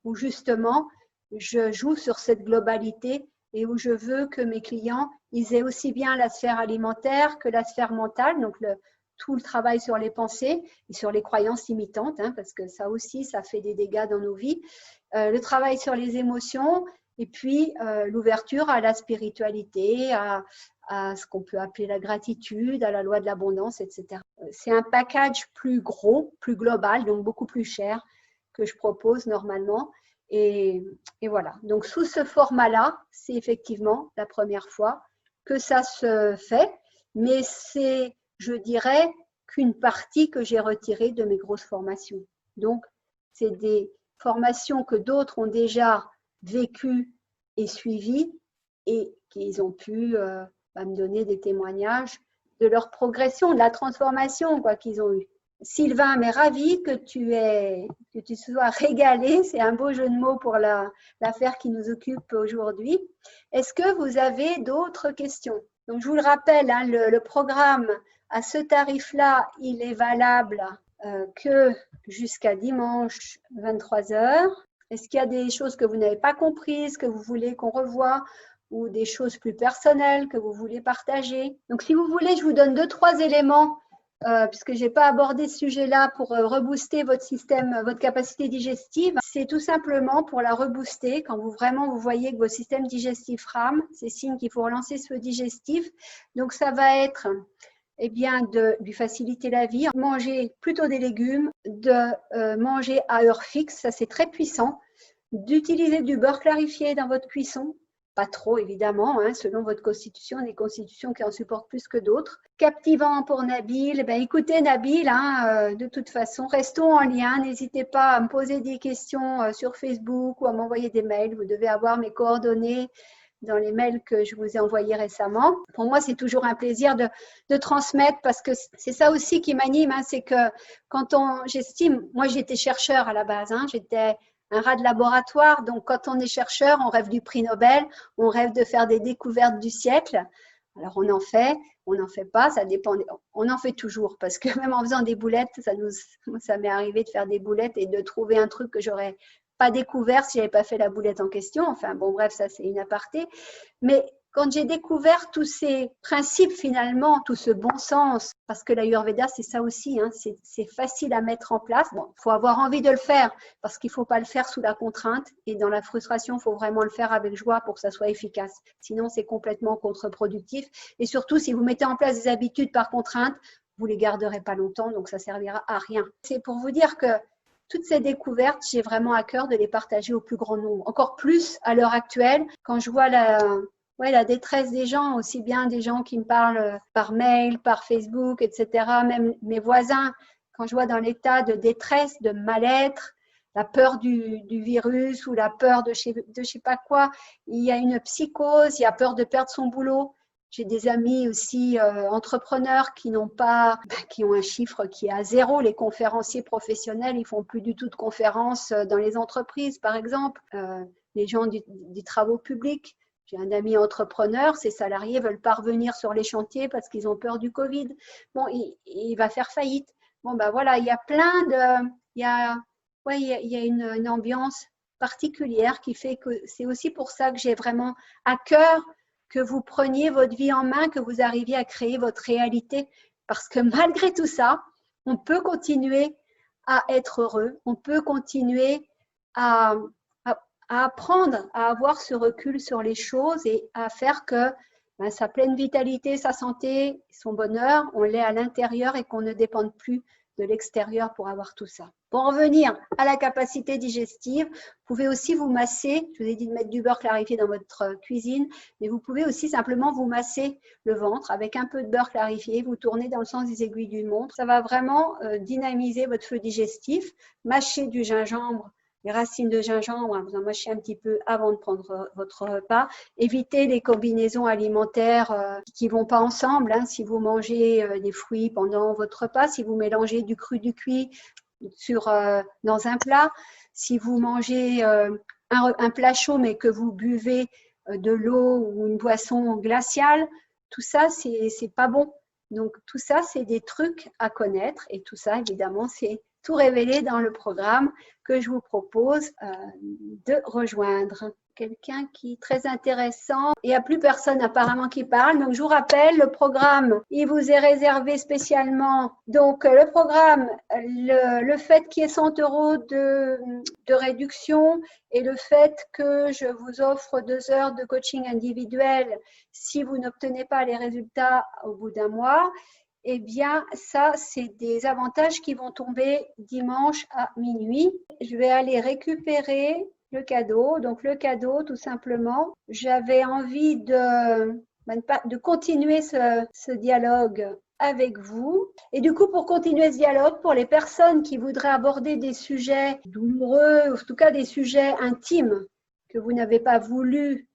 où justement, je joue sur cette globalité et où je veux que mes clients, ils aient aussi bien la sphère alimentaire que la sphère mentale, donc tout le travail sur les pensées et sur les croyances limitantes, hein, parce que ça aussi, ça fait des dégâts dans nos vies. Le travail sur les émotions et puis l'ouverture à la spiritualité, à ce qu'on peut appeler la gratitude, à la loi de l'abondance, etc. C'est un package plus gros, plus global, donc beaucoup plus cher que je propose normalement. Et voilà. Donc, sous ce format-là, c'est effectivement la première fois que ça se fait, mais c'est, je dirais, qu'une partie que j'ai retirée de mes grosses formations. Donc, c'est des formations que d'autres ont déjà vécues et suivies et qu'ils ont pu me donner des témoignages de leur progression, de la transformation qu'ils ont eue. Sylvain m'est ravi que tu sois régalé. C'est un beau jeu de mots pour l'affaire qui nous occupe aujourd'hui. Est-ce que vous avez d'autres questions? Donc, je vous le rappelle, hein, le programme à ce tarif-là, il est valable que jusqu'à dimanche 23 heures. Est-ce qu'il y a des choses que vous n'avez pas comprises, que vous voulez qu'on revoie, ou des choses plus personnelles que vous voulez partager? Donc, si vous voulez, je vous donne 2-3 éléments, puisque je n'ai pas abordé ce sujet-là, pour rebooster votre système, votre capacité digestive. C'est tout simplement pour la rebooster. Quand vous voyez que votre système digestif rame, c'est signe qu'il faut relancer ce feu digestif. Donc, ça va être bien, de lui faciliter la vie, manger plutôt des légumes, de manger à heure fixe, ça c'est très puissant, d'utiliser du beurre clarifié dans votre cuisson, pas trop évidemment, selon votre constitution, des constitutions qui en supportent plus que d'autres. Captivant pour Nabil, écoutez Nabil, de toute façon, restons en lien, n'hésitez pas à me poser des questions sur Facebook ou à m'envoyer des mails, vous devez avoir mes coordonnées dans les mails que je vous ai envoyés récemment. Pour moi, c'est toujours un plaisir de transmettre, parce que c'est ça aussi qui m'anime, c'est que quand j'estime, moi j'étais chercheur à la base, j'étais un rat de laboratoire, donc quand on est chercheur, on rêve du prix Nobel, on rêve de faire des découvertes du siècle. Alors on n'en fait pas, ça dépend. On en fait toujours, parce que même en faisant des boulettes, ça m'est arrivé de faire des boulettes et de trouver un truc que j'aurais pas découvert si je n'avais pas fait la boulette en question. Enfin bon, bref, ça c'est une aparté. Mais quand j'ai découvert tous ces principes finalement, tout ce bon sens, parce que l'Ayurveda c'est ça aussi, c'est facile à mettre en place. Bon, il faut avoir envie de le faire, parce qu'il ne faut pas le faire sous la contrainte, et dans la frustration, il faut vraiment le faire avec joie pour que ça soit efficace. Sinon, c'est complètement contre-productif. Et surtout, si vous mettez en place des habitudes par contrainte, vous ne les garderez pas longtemps, donc ça ne servira à rien. C'est pour vous dire que toutes ces découvertes, j'ai vraiment à cœur de les partager au plus grand nombre. Encore plus à l'heure actuelle, quand je vois la détresse des gens, aussi bien des gens qui me parlent par mail, par Facebook, etc., même mes voisins, quand je vois dans l'état de détresse, de mal-être, la peur du virus ou la peur de je sais pas quoi, il y a une psychose, il y a peur de perdre son boulot. J'ai des amis aussi entrepreneurs qui ont un chiffre qui est à 0. Les conférenciers professionnels, ils font plus du tout de conférences dans les entreprises, par exemple. Les gens des travaux publics. J'ai un ami entrepreneur, ses salariés veulent pas revenir sur les chantiers parce qu'ils ont peur du Covid. Bon, il va faire faillite. Bon, voilà, il y a il y a une ambiance particulière qui fait que c'est aussi pour ça que j'ai vraiment à cœur que vous preniez votre vie en main, que vous arriviez à créer votre réalité. Parce que malgré tout ça, on peut continuer à être heureux, on peut continuer à apprendre à avoir ce recul sur les choses et à faire que sa pleine vitalité, sa santé, son bonheur, on l'est à l'intérieur et qu'on ne dépende plus de l'extérieur pour avoir tout ça. Pour en venir à la capacité digestive, vous pouvez aussi vous masser. Je vous ai dit de mettre du beurre clarifié dans votre cuisine, mais vous pouvez aussi simplement vous masser le ventre avec un peu de beurre clarifié. Vous tournez dans le sens des aiguilles d'une montre. Ça va vraiment dynamiser votre feu digestif. Mâchez du gingembre, les racines de gingembre, vous en mâchez un petit peu avant de prendre votre repas. Évitez les combinaisons alimentaires qui ne vont pas ensemble. Si vous mangez des fruits pendant votre repas, si vous mélangez du cru, du cuit dans un plat, si vous mangez un plat chaud mais que vous buvez de l'eau ou une boisson glaciale, tout ça, c'est pas bon. Donc, tout ça, c'est des trucs à connaître, et tout ça, évidemment, c'est tout révélé dans le programme que je vous propose de rejoindre. Quelqu'un qui est très intéressant. Il n'y a plus personne apparemment qui parle. Donc, je vous rappelle, le programme, il vous est réservé spécialement. Donc, le programme, le fait qu'il y ait 100 € de réduction et le fait que je vous offre 2 heures de coaching individuel si vous n'obtenez pas les résultats au bout d'un mois, eh bien, ça, c'est des avantages qui vont tomber dimanche à minuit. Je vais aller récupérer le cadeau. Donc, le cadeau, tout simplement, j'avais envie de continuer ce dialogue avec vous. Et du coup, pour continuer ce dialogue, pour les personnes qui voudraient aborder des sujets douloureux, ou en tout cas des sujets intimes que vous n'avez pas voulu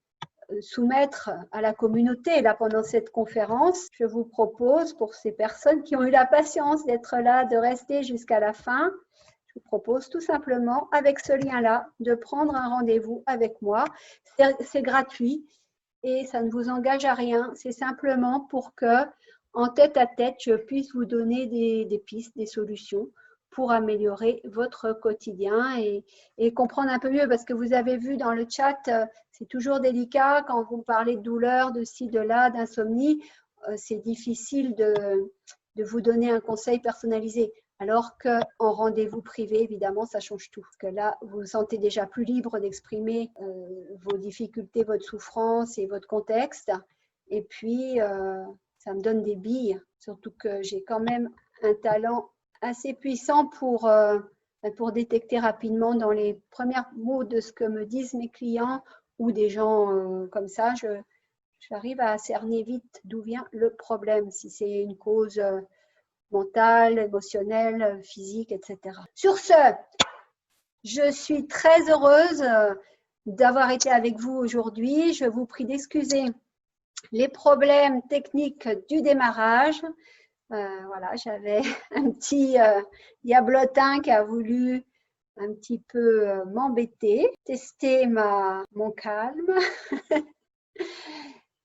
soumettre à la communauté là pendant cette conférence, je vous propose, pour ces personnes qui ont eu la patience d'être là, de rester jusqu'à la fin, je vous propose tout simplement, avec ce lien-là, de prendre un rendez-vous avec moi. C'est gratuit et ça ne vous engage à rien. C'est simplement pour que, en tête à tête, je puisse vous donner des pistes, des solutions pour améliorer votre quotidien et comprendre un peu mieux. Parce que vous avez vu dans le chat, c'est toujours délicat quand vous parlez de douleur, de ci, de là, d'insomnie. C'est difficile de vous donner un conseil personnalisé. Alors qu'en rendez-vous privé, évidemment, ça change tout. Parce que là, vous vous sentez déjà plus libre d'exprimer vos difficultés, votre souffrance et votre contexte. Et puis, ça me donne des billes. Surtout que j'ai quand même un talent assez puissant pour détecter rapidement dans les premiers mots de ce que me disent mes clients ou des gens comme ça. J'arrive à cerner vite d'où vient le problème, si c'est une cause mentale, émotionnelle, physique, etc. Sur ce, je suis très heureuse d'avoir été avec vous aujourd'hui. Je vous prie d'excuser les problèmes techniques du démarrage. Voilà, j'avais un petit diablotin qui a voulu un petit peu m'embêter, tester mon calme.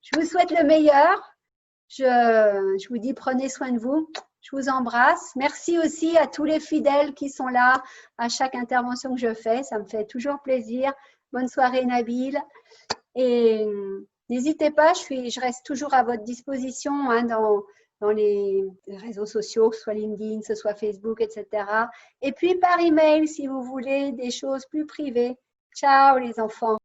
Je vous souhaite le meilleur. Je vous dis prenez soin de vous. Je vous embrasse. Merci aussi à tous les fidèles qui sont là à chaque intervention que je fais. Ça me fait toujours plaisir. Bonne soirée Nabil. Et n'hésitez pas, je reste toujours à votre disposition hein, dans les réseaux sociaux, que ce soit LinkedIn, que ce soit Facebook, etc. Et puis par email si vous voulez des choses plus privées. Ciao les enfants.